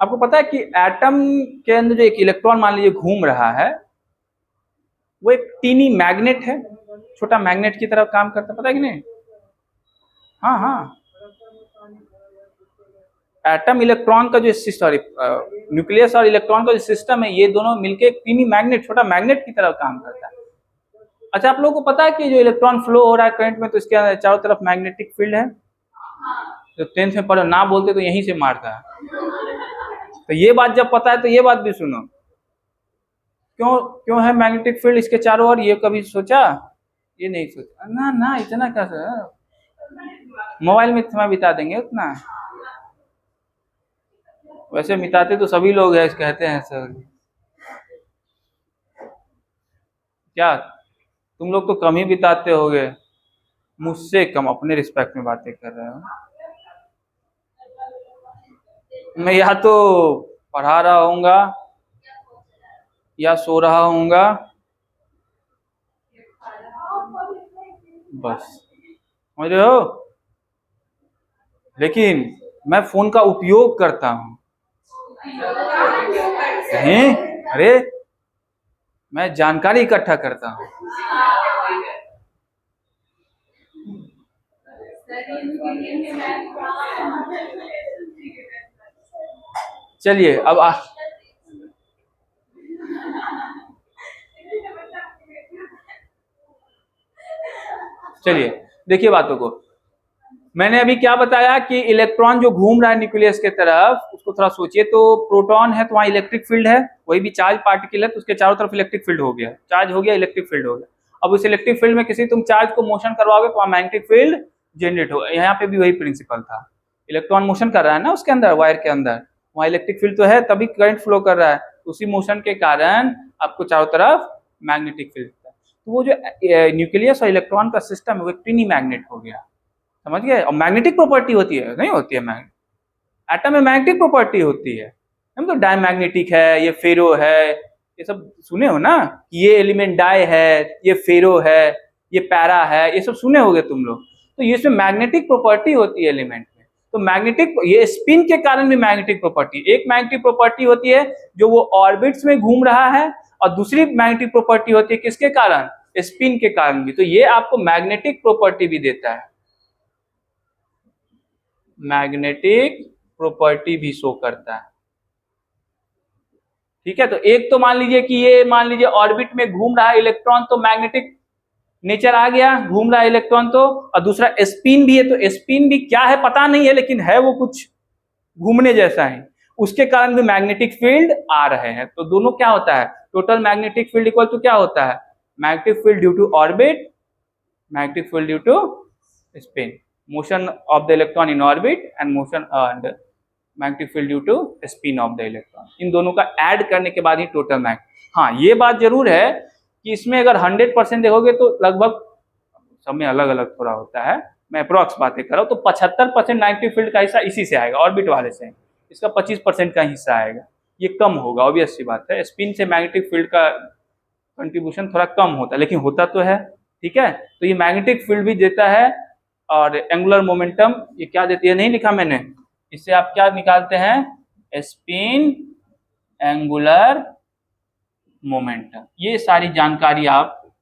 आपको पता है कि एटम के अंदर जो एक इलेक्ट्रॉन मान लीजिए घूम रहा है, वो एक टीनी मैग्नेट है, छोटा मैग्नेट की तरह काम करता, पता है कि नहीं? हाँ हाँ, एटम इलेक्ट्रॉन का जो सॉरी न्यूक्लियस और इलेक्ट्रॉन का जो सिस्टम है, ये दोनों मिलके एक टीनी मैग्नेट, छोटा मैग्नेट की तरह काम करता है। अच्छा, आप लोगों को पता है कि जो इलेक्ट्रॉन फ्लो हो रहा है करंट में, तो इसके चारों तरफ मैग्नेटिक फील्ड है। जो 10th में पढ़ो, ना बोलते तो यहीं से मारता है। तो ये बात जब पता है तो ये बात भी सुनो, क्यों क्यों है मैग्नेटिक फील्ड इसके चारों ओर? ये कभी सोचा? ये नहीं सोचा ना, ना इतना क्या सर, मोबाइल में समय बिता देंगे उतना, वैसे मिटाते तो सभी लोग हैं, कहते हैं सर। क्या तुम लोग तो कम ही बिताते होगे, मुझसे कम, अपने रिस्पेक्ट में बातें कर रहे हो। मैं या तो पढ़ा रहा होऊंगा या सो रहा होऊंगा, बस समझ रहे हो। लेकिन मैं फोन का उपयोग करता हूं। नहीं, अरे मैं जानकारी इकट्ठा करता हूं। चलिए अब चलिए देखिए बातों को। मैंने अभी क्या बताया कि इलेक्ट्रॉन जो घूम रहा है न्यूक्लियस के तरफ, उसको थोड़ा सोचिए। तो प्रोटॉन है तो वहां इलेक्ट्रिक फील्ड है, वही भी चार्ज पार्टिकल है तो उसके चारों तरफ इलेक्ट्रिक फील्ड हो गया, चार्ज हो गया, इलेक्ट्रिक फील्ड हो गया। अब उस इलेक्ट्रिक फील्ड में किसी तुम चार्ज को मोशन करवाओगे तो वहां मैग्नेटिक फील्ड जनरेट होगा। यहाँ पे भी वही प्रिंसिपल था, इलेक्ट्रॉन मोशन कर रहा है ना उसके अंदर, वायर के अंदर, वहां इलेक्ट्रिक फील्ड तो है, तभी करंट फ्लो कर रहा है। उसी मोशन के कारण आपको चारों तरफ मैग्नेटिक फील्ड था। तो वो जो न्यूक्लियस और इलेक्ट्रॉन का सिस्टम है वो ट्रिनी मैग्नेट हो गया, समझ गए। और मैग्नेटिक प्रॉपर्टी होती है, नहीं होती है मैग्नेट, एटम में मैग्नेटिक प्रॉपर्टी होती है। हम तो डायमैग्नेटिक है, ये फेरो है, ये सब सुने हो ना, ये एलिमेंट डाई है, ये फेरो है, ये पैरा है, ये सब सुने होगे तुम लोग। तो ये इसमें मैग्नेटिक प्रॉपर्टी होती है एलिमेंट में। तो मैग्नेटिक, ये स्पिन के कारण भी मैग्नेटिक प्रॉपर्टी, एक मैग्नेटिक प्रॉपर्टी होती है जो वो ऑर्बिट्स में घूम रहा है, और दूसरी मैग्नेटिक प्रॉपर्टी होती है किसके कारण, स्पिन के कारण भी। तो ये आपको मैग्नेटिक प्रॉपर्टी भी देता है, मैग्नेटिक प्रॉपर्टी भी शो करता है। ठीक है, तो एक तो मान लीजिए कि ये मान लीजिए ऑर्बिट में घूम रहा है इलेक्ट्रॉन, तो मैग्नेटिक नेचर आ गया, घूम रहा है इलेक्ट्रॉन तो। और दूसरा स्पिन भी है, तो स्पिन भी क्या है पता नहीं है, लेकिन है वो कुछ घूमने जैसा है, उसके कारण भी मैग्नेटिक फील्ड आ रहे हैं। तो दोनों क्या होता है, total magnetic field equal to क्या होता है, magnetic field due to orbit, magnetic field due to spin, motion of the electron in orbit and motion and magnetic field due to spin of the electron। इन दोनों का add करने के बाद ही total mag. हाँ ये बात जरूर है कि इसमें अगर 100% देखोगे तो लगभग सब में अलग अलग थोड़ा होता है, मैं अप्रॉक्स बातें कर रहा हूँ। तो 75% मैग्नेटिक फील्ड का हिस्सा इसी से आएगा, ऑर्बिट वाले से। इसका 25% का हिस्सा आएगा, ये कम होगा, ऑब्वियस सी बात है। स्पिन से मैग्नेटिक फील्ड का कंट्रीब्यूशन थोड़ा कम होता है, लेकिन होता तो है। ठीक है, तो ये मैग्नेटिक फील्ड भी देता है। और एंगुलर मोमेंटम ये क्या देती है, नहीं लिखा मैंने, इससे आप क्या निकालते हैं, स्पिन, एंगुलर मोमेंटम, ये सारी जानकारी आप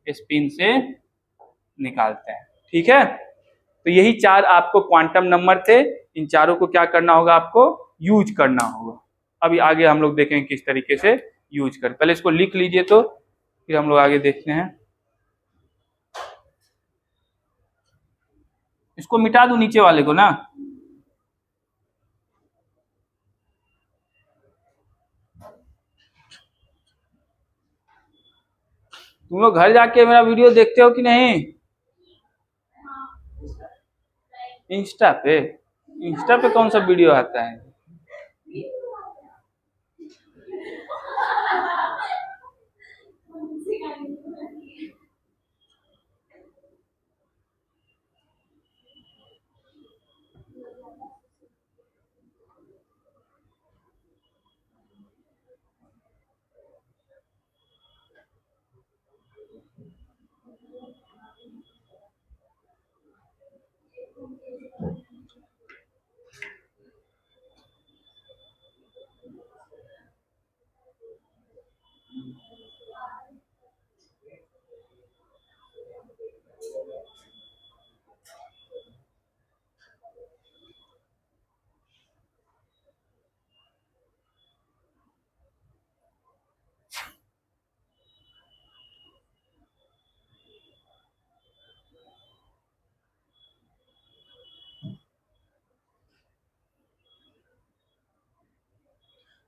स्पिन से निकालते हैं। ठीक है, तो यही चार आपको क्वांटम नंबर थे, इन चारों को क्या करना होगा, आपको यूज करना होगा। अभी आगे हम लोग देखेंगे किस तरीके से यूज कर, पहले इसको लिख लीजिए तो फिर हम लोग आगे देखते हैं। इसको मिटा दूं नीचे वाले को ना, तुम लोग घर जाके मेरा वीडियो देखते हो कि नहीं, इंस्टा पे, इंस्टा पे कौन सा वीडियो आता है,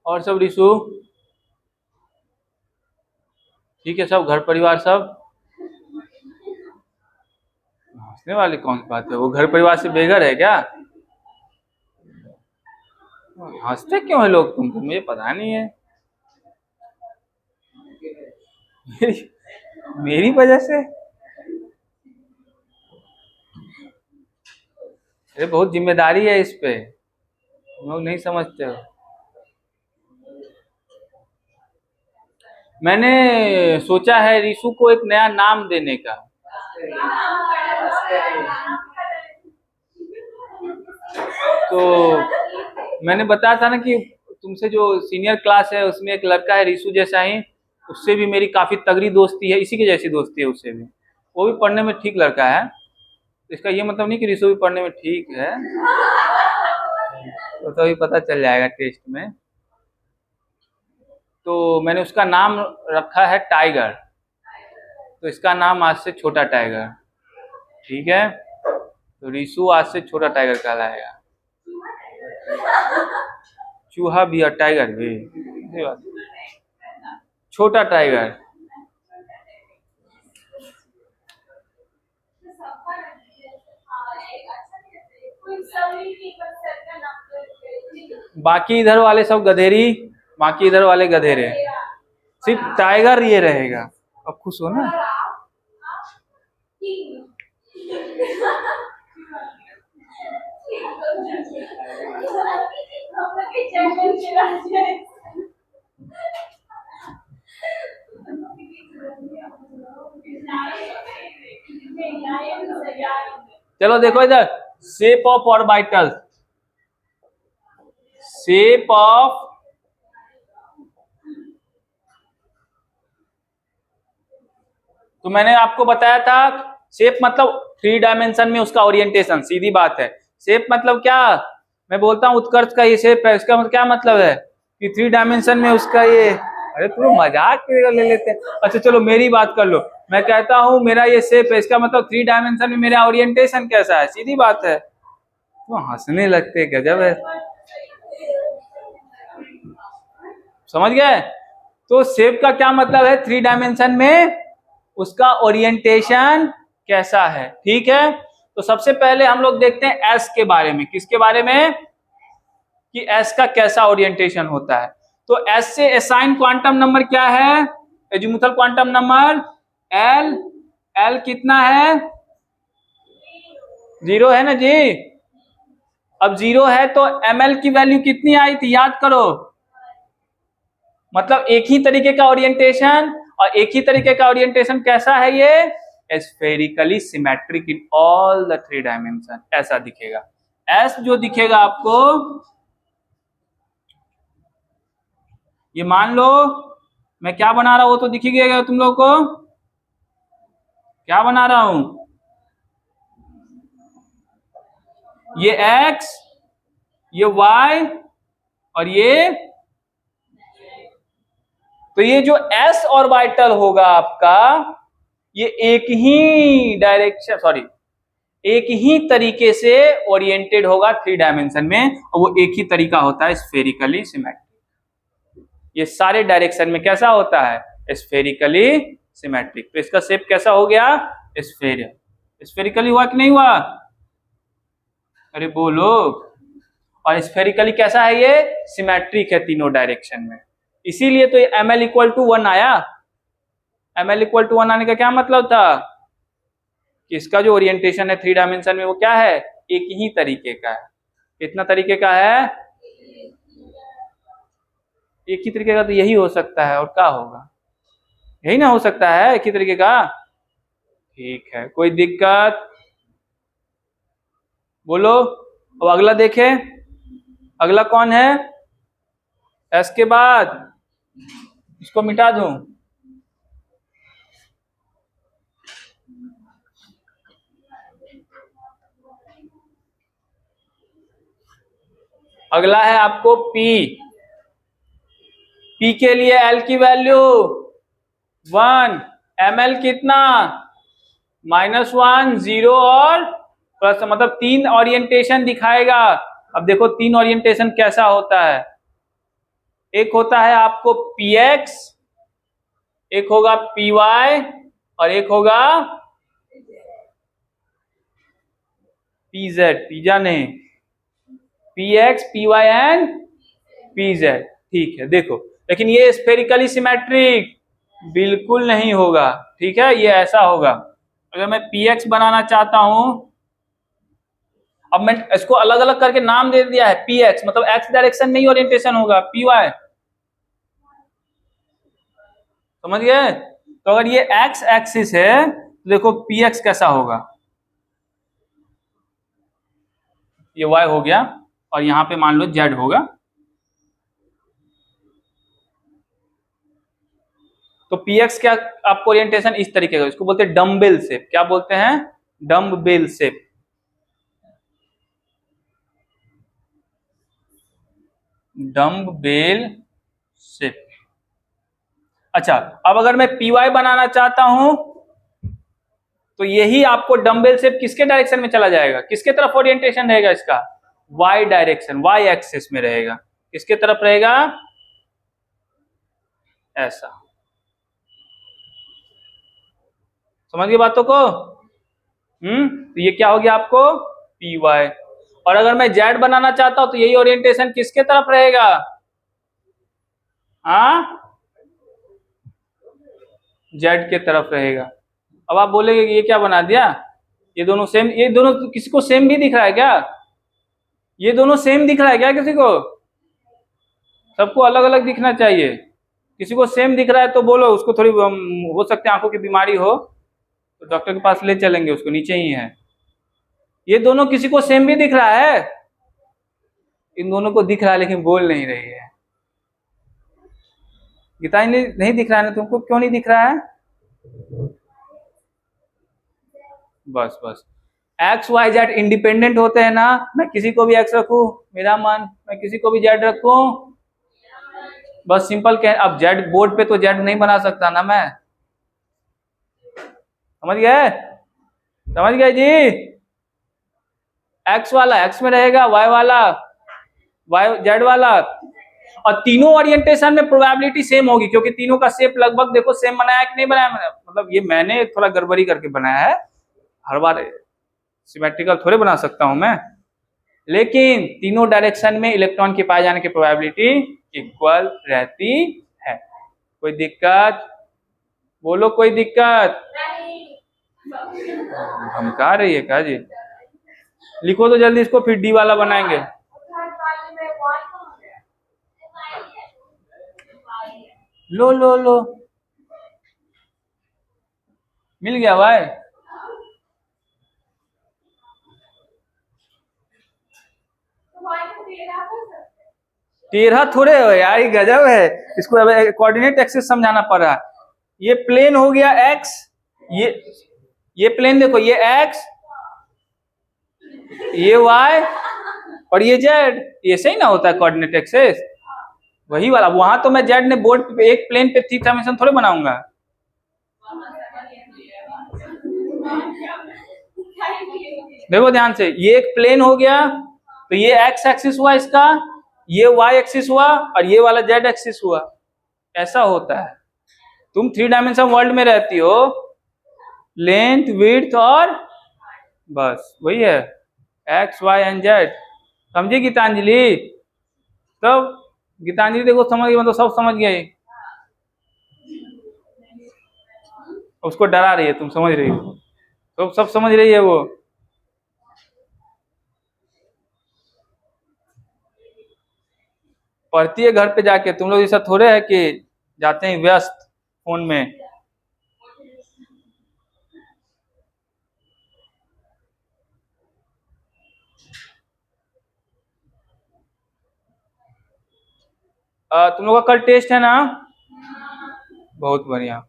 और सब रिशु ठीक है, सब घर परिवार सब, हंसने वाली कौन सी बात है, वो घर परिवार से बेघर है क्या, हंसते क्यों है लोग तुमको, मुझे पता नहीं है। मेरी वजह से, अरे बहुत जिम्मेदारी है इस पे, तुम लोग नहीं समझते हो। मैंने सोचा है रिशु को एक नया नाम देने का, तो मैंने बताया था ना कि तुमसे जो सीनियर क्लास है उसमें एक लड़का है रिशु जैसा ही, उससे भी मेरी काफी तगड़ी दोस्ती है, इसी की जैसी दोस्ती है उससे भी। वो भी पढ़ने में ठीक लड़का है, इसका ये मतलब नहीं कि रिशु भी पढ़ने में ठीक है, तो अभी पता चल जाएगा टेस्ट में। तो मैंने उसका नाम रखा है टाइगर, तो इसका नाम आज से छोटा टाइगर, ठीक है। तो रिशु आज से छोटा टाइगर कहलाएगा। चूहा भी और टाइगर भी, छोटा टाइगर। बाकी इधर वाले सब गधेरी, बाकी इधर वाले गधेरे, सिर्फ टाइगर ये रहेगा। अब खुश हो ना। चलो देखो इधर, shape of orbital, shape of, तो मैंने आपको बताया था शेप मतलब 3 डायमेंशन में उसका ओरिएंटेशन, सीधी बात है। शेप मतलब क्या, मैं बोलता हूँ उत्कर्ष का ये शेप है, इसका मतलब क्या मतलब है कि 3 डायमेंशन में उसका ये, अरे तुम मजाक ले लेते हैं। अच्छा चलो मेरी बात कर लो, मैं कहता हूँ मेरा ये शेप है, इसका मतलब 3 डायमेंशन में मेरा ओरिएंटेशन कैसा है, सीधी बात है। तो हंसने लगते, गजब है, समझ गए। तो शेप का क्या मतलब है, 3 डायमेंशन में उसका ओरिएंटेशन कैसा है, ठीक है। तो सबसे पहले हम लोग देखते हैं एस के बारे में, किसके बारे में, कि एस का कैसा ओरिएंटेशन होता है। तो एस से असाइन क्वांटम नंबर क्या है, azimuthal quantum number L, L कितना है, 0 है ना जी। अब 0 है तो ml की वैल्यू कितनी आई थी, याद करो, मतलब एक ही तरीके का ओरिएंटेशन, और एक ही तरीके का ओरिएंटेशन कैसा है ये, spherically symmetric in all the 3 dimension, ऐसा दिखेगा। एस जो दिखेगा आपको, ये मान लो मैं क्या बना रहा हूं, वो तो दिख ही गया तुम लोग को, क्या बना रहा हूं, ये x, ये y और ये, तो ये जो s ऑर्बिटल होगा आपका, ये एक ही डायरेक्शन, सॉरी एक ही तरीके से ओरिएंटेड होगा 3 डायमेंशन में, और वो एक ही तरीका होता है स्फेरिकली सिमेट्रिक। ये सारे डायरेक्शन में कैसा होता है, स्फेरिकली सिमेट्रिक। तो इसका शेप कैसा हो गया, स्फेयर, स्फेरिकली हुआ कि नहीं हुआ, अरे बोलो। और स्फेरिकली कैसा है, ये सिमेट्रिक है तीनों डायरेक्शन में, इसीलिए तो ये ml=1 आया। ml=1 आने का क्या मतलब था कि इसका जो ओरिएंटेशन है 3 डायमेंशन में वो क्या है, एक ही तरीके का है। कितना तरीके का है, एक ही तरीके का, तो यही हो सकता है और क्या होगा, यही ना हो सकता है, एक ही तरीके का। ठीक है, कोई दिक्कत, बोलो। अब अगला देखें, अगला कौन है, एस के बाद, इसको मिटा दूं, अगला है आपको P। P के लिए L की वैल्यू 1, ml कितना -1, 0 और प्लस, मतलब 3 ओरिएंटेशन दिखाएगा। अब देखो 3 ओरिएंटेशन कैसा होता है, एक होता है आपको px, एक होगा py और एक होगा pz, पिज्जा नहीं, px py एंड pz, ठीक है। देखो लेकिन ये स्फेरिकली सिमेट्रिक बिल्कुल नहीं होगा, ठीक है, ये ऐसा होगा। अगर मैं px बनाना चाहता हूं, अब मैं इसको अलग अलग करके नाम दे दिया है, px मतलब x डायरेक्शन में ही ओरिएंटेशन होगा, py, समझ गए। तो अगर ये x एक्सिस है तो देखो पी एक्स कैसा होगा, ये y हो गया और यहाँ पे मान लो z होगा। तो पी एक्स क्या आपको ओरिएंटेशन इस तरीके का, इसको बोलते हैं डम्बेल शेप। क्या बोलते हैं? Dumbbell shape. Dumbbell shape. अच्छा, अब अगर मैं पी वाई बनाना चाहता हूं तो यही आपको डम्बेल शेप किसके डायरेक्शन में चला जाएगा, किसके तरफ ओरिएंटेशन रहेगा इसका? वाई डायरेक्शन, वाई एक्सिस में रहेगा। किसके तरफ रहेगा? ऐसा। समझ गए बातों को? तो ये क्या हो गया आपको? P Y. और अगर मैं जेड बनाना चाहता हूं तो यही ओरिएंटेशन किसके तरफ रहेगा? हाँ, जेड के तरफ रहेगा। अब आप बोलेंगे कि ये क्या बना दिया, ये दोनों सेम, ये दोनों किसी को सेम भी दिख रहा है क्या? ये दोनों सेम दिख रहा है क्या किसी को? सबको अलग अलग दिखना चाहिए। किसी को सेम दिख रहा है तो बोलो, उसको थोड़ी हो सकते है आंखों की बीमारी हो, तो डॉक्टर के पास ले चलेंगे, उसको नीचे ही है। ये दोनों किसी को सेम भी दिख रहा है? इन दोनों को दिख रहा है लेकिन बोल नहीं रही है। गीतांजलि नहीं दिख रहा है ना तुमको? क्यों नहीं दिख रहा है? बस बस, एक्स वाई जेड इंडिपेंडेंट होते हैं ना। मैं किसी को भी एक्स रखूं मेरा मन, मैं किसी को भी जेड रखूं, बस सिंपल कह। अब जेड बोर्ड पे तो जेड नहीं बना सकता ना मैं। समझ गए? समझ गए जी? एक्स वाला एक्स में रहेगा, वाई वाला वाई, जेड वाला। और तीनों ओरिएंटेशन में प्रोबेबिलिटी सेम होगी क्योंकि तीनों का शेप लगभग देखो सेम बनाया कि नहीं बनाया मैंने, मतलब ये मैंने थोड़ा गड़बड़ी करके बनाया है, हर बार सिमेट्रिकल थोड़े बना सकता हूं मैं, लेकिन तीनों डायरेक्शन में इलेक्ट्रॉन के पाए जाने की प्रोबेबिलिटी इक्वल रहती है। कोई दिक्कत? बोलो कोई दिक्कत? धमका रही है क्या जी? लिखो तो जल्दी इसको, फिर डी वाला बनाएंगे। लो लो लो, मिल गया भाई। तेरह थोड़े हो यार, ये गजब है। इसको अब कोऑर्डिनेट एक्सिस समझाना पड़ रहा है। ये प्लेन हो गया एक्स, ये प्लेन देखो, ये एक्स, ये वाई और ये जेड। ये सही ना होता है कोऑर्डिनेट एक्सिस? वही वाला। वहां तो मैं जेड ने बोर्ड पे एक प्लेन पे थ्री डायमेंशन थोड़े बनाऊंगा। देखो ध्यान से, ये एक प्लेन हो गया तो ये एक्स एक्सिस हुआ इसका, ये वाई एक्सिस हुआ और ये वाला जेड एक्सिस हुआ। ऐसा होता है। तुम थ्री डायमेंशन वर्ल्ड में रहती हो, लेंथ विड्थ और बस वही है, एक्स वाई एंड जेड। समझी गीतांजलि? तब गीतांजलि देखो समझ गई, मतलब सब समझ गए। उसको डरा रही है, तुम समझ रही हो, तो सब समझ रही है वो। पढ़ती है घर पे जाके, तुम लोग ऐसा थोड़े है कि जाते हैं व्यस्त फोन में। तुम लोग का कल टेस्ट है ना? बहुत बढ़िया।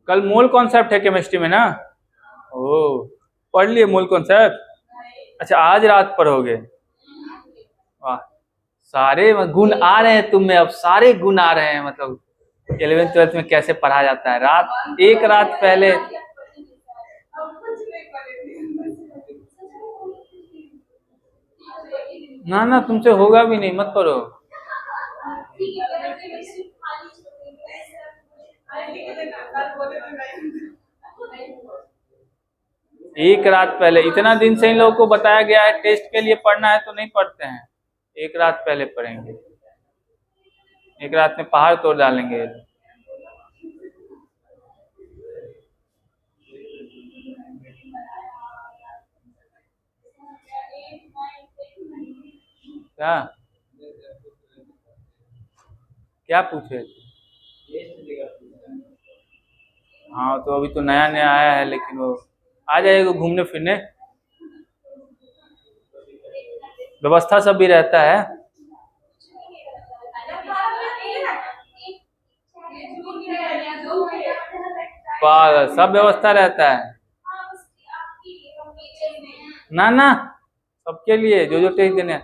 कल मोल कॉन्सेप्ट है केमिस्ट्री में ना? ओ, पढ़ लिए मोल कॉन्सेप्ट? अच्छा, आज रात पढ़ोगे? वाह, सारे गुण आ रहे हैं तुम में, अब सारे गुण आ रहे हैं। मतलब 11th 12th में कैसे पढ़ा जाता है, रात एक रात पहले। ना ना, तुमसे होगा भी नहीं, मत करो। एक रात पहले, इतना दिन से इन लोगों को बताया गया है टेस्ट के लिए पढ़ना है तो नहीं पढ़ते हैं। एक रात पहले पढ़ेंगे, एक रात में पहाड़ तोड़ डालेंगे। क्या क्या पूछे? हाँ तो अभी तो नया नया आया है, लेकिन वो आ जाएगा घूमने फिरने, व्यवस्था सब भी रहता है। सब व्यवस्था रहता है। ना ना, सबके लिए जो जो टेस्ट देने।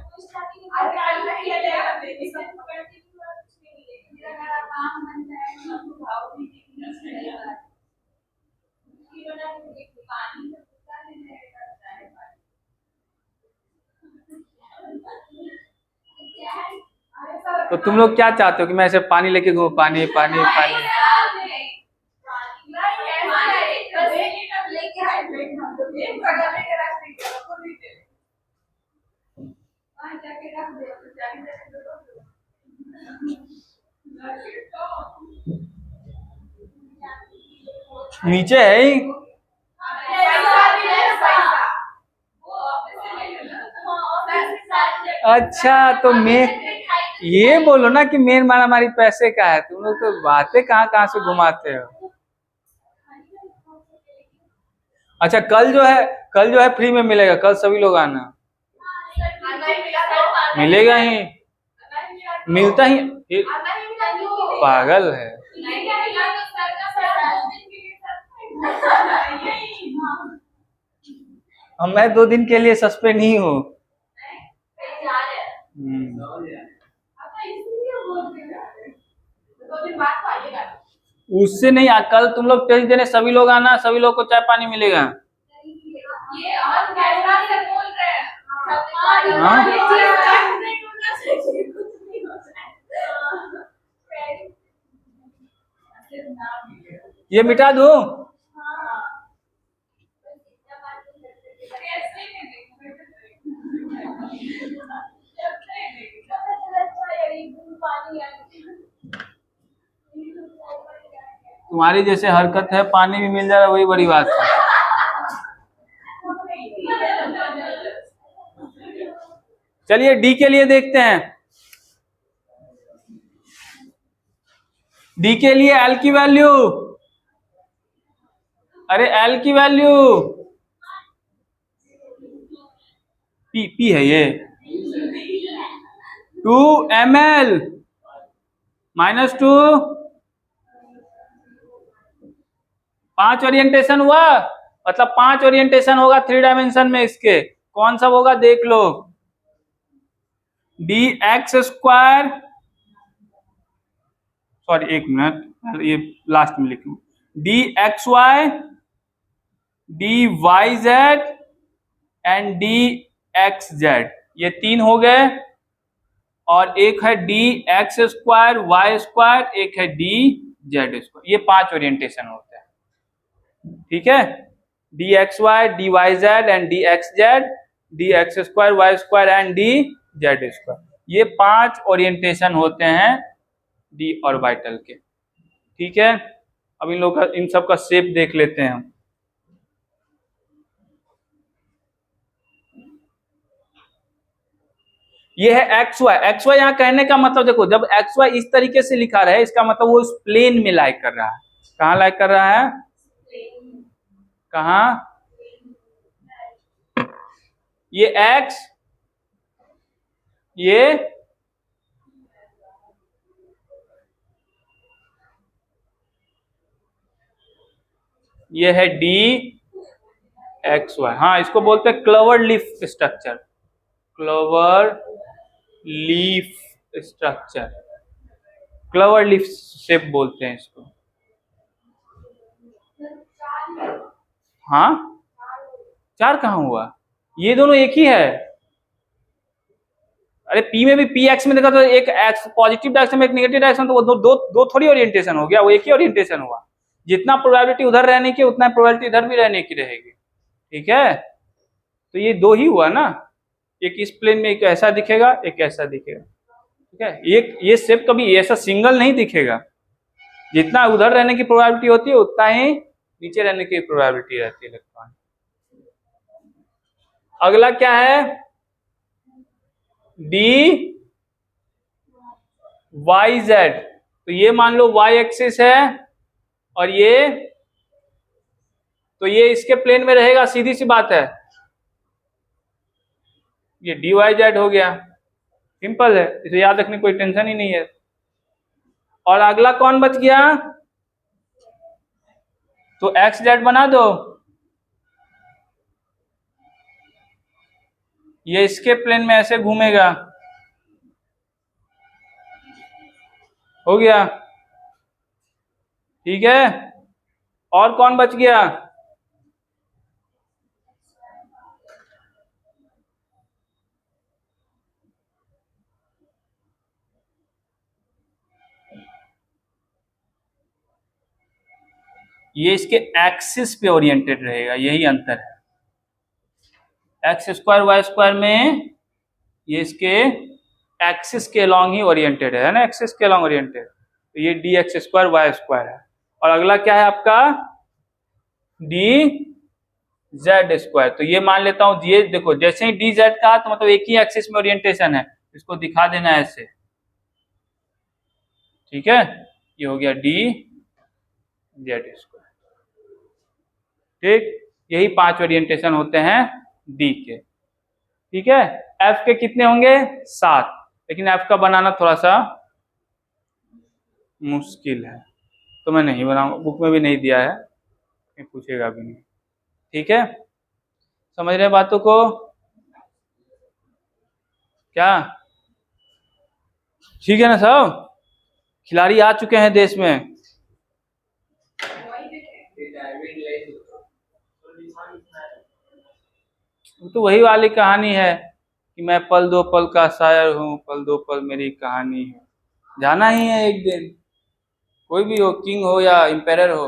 तो तुम लोग क्या चाहते हो कि मैं ऐसे पानी लेके घूमूं? पानी पानी पानी। नीचे है ही। अच्छा तो मैं ये बोलो ना कि मेन मारा मारी पैसे का है, तुम लोग तो बातें कहाँ कहाँ से घुमाते हो। अच्छा कल जो है फ्री में मिलेगा, कल सभी लोग आना। मिलेगा ही, मिलता ही पागल है। मैं 2 दिन के लिए सस्पेंड ही हूँ। उससे नहीं, कल तुम लोग टेस्ट देने सभी लोग आना, सभी लोग को चाय पानी मिलेगा। ये मिटा दूं? तुम्हारी जैसे हरकत है, पानी भी मिल जा रहा, वही बड़ी बात है। चलिए डी के लिए देखते हैं। डी के लिए एल की वैल्यू, अरे एल की वैल्यू पी है ये 2 ml -2, 5 ओरिएंटेशन हुआ, मतलब 5 ओरिएंटेशन होगा 3 डायमेंशन में। इसके कौन सा होगा देख लो, डी एक्स स्क्वायर, सॉरी एक मिनट ये लास्ट में लिखूं, D X Y, D Y Z and D X Z, ये 3 हो गए। और एक है D X square Y square, एक है डी जेड स्क्वायर, ये 5 ओरिएंटेशन होते हैं। ठीक है, D X Y, D Y Z and D X Z, D X square Y square and D Z square, ये 5 ओरिएंटेशन होते हैं डी ऑर्बिटल के। ठीक है, अब इन लोग का, इन सब का शेप देख लेते हैं हम। ये है एक्स वाई। एक्स वाई यहाँ कहने का मतलब देखो, जब एक्स वाई इस तरीके से लिखा रहे, इसका मतलब वो इस प्लेन में लाइक कर रहा है। कहाँ लाइक कर रहा है? कहाँ? ये एक्स, ये है डी एक्स वाई। हाँ, इसको बोलते हैं clover leaf structure, clover leaf structure, clover leaf shape बोलते हैं इसको। हाँ 4 कहाँ हुआ? ये दोनों एक ही है। अरे पी में भी पी एक्स में देखा तो एक एक्स पॉजिटिव डायरेक्शन में, एक नेगेटिव डायरेक्शन, तो वो दो थोड़ी ओरिएंटेशन हो गया, वो एक ही ओरिएंटेशन हुआ। जितना प्रोबेबिलिटी उधर रहने की, उतना प्रोबेबिलिटी इधर भी रहने की रहेगी। ठीक है, तो ये 2 ही हुआ ना। एक इस प्लेन में एक ऐसा दिखेगा, एक ऐसा दिखेगा, ठीक है। ये शेप कभी ऐसा सिंगल नहीं दिखेगा, जितना उधर रहने की प्रोबेबिलिटी होती है उतना ही नीचे रहने की प्रोबेबिलिटी रहती है इलेक्ट्रॉन। अगला क्या है, डी वाई जेड। तो ये मान लो वाई एक्सिस है और तो ये इसके प्लेन में रहेगा, सीधी सी बात है, ये डी वाई जेड हो गया, सिंपल है, इसे याद रखने कोई टेंशन ही नहीं है। और अगला कौन बच गया, तो एक्स जेड बना दो, ये इसके प्लेन में ऐसे घूमेगा, हो गया, ठीक है। और कौन बच गया, ये इसके एक्सिस पे ओरिएंटेड रहेगा, यही अंतर है। एक्स स्क्वायर वाई स्क्वायर में ये इसके एक्सिस के अलॉन्ग ही ओरिएंटेड है ना, एक्सिस के अलॉन्ग ओरिएंटेड, तो ये D X square Y square है। और अगला क्या है आपका, डी जेड स्क्वायर। तो ये मान लेता हूं, ये देखो जैसे ही डी जेड का तो मतलब एक ही एक्सिस में ओरिएंटेशन है, इसको दिखा देना ऐसे, ठीक है। ये हो गया डी जेड स्क्वायर, ठीक। यही 5 ओरिएंटेशन होते हैं डी के, ठीक है। एफ के कितने होंगे, 7, लेकिन एफ का बनाना थोड़ा सा मुश्किल है, तो मैं नहीं बनाऊंगा, बुक में भी नहीं दिया है, पूछेगा भी नहीं, ठीक है। समझ रहे बातों को, क्या ठीक है ना सब, खिलाड़ी आ चुके हैं देश में। तो वही वाली कहानी है कि मैं पल दो पल का शायर हूँ, पल दो पल मेरी कहानी है, जाना ही है एक दिन, कोई भी हो, किंग हो या एम्पायर हो।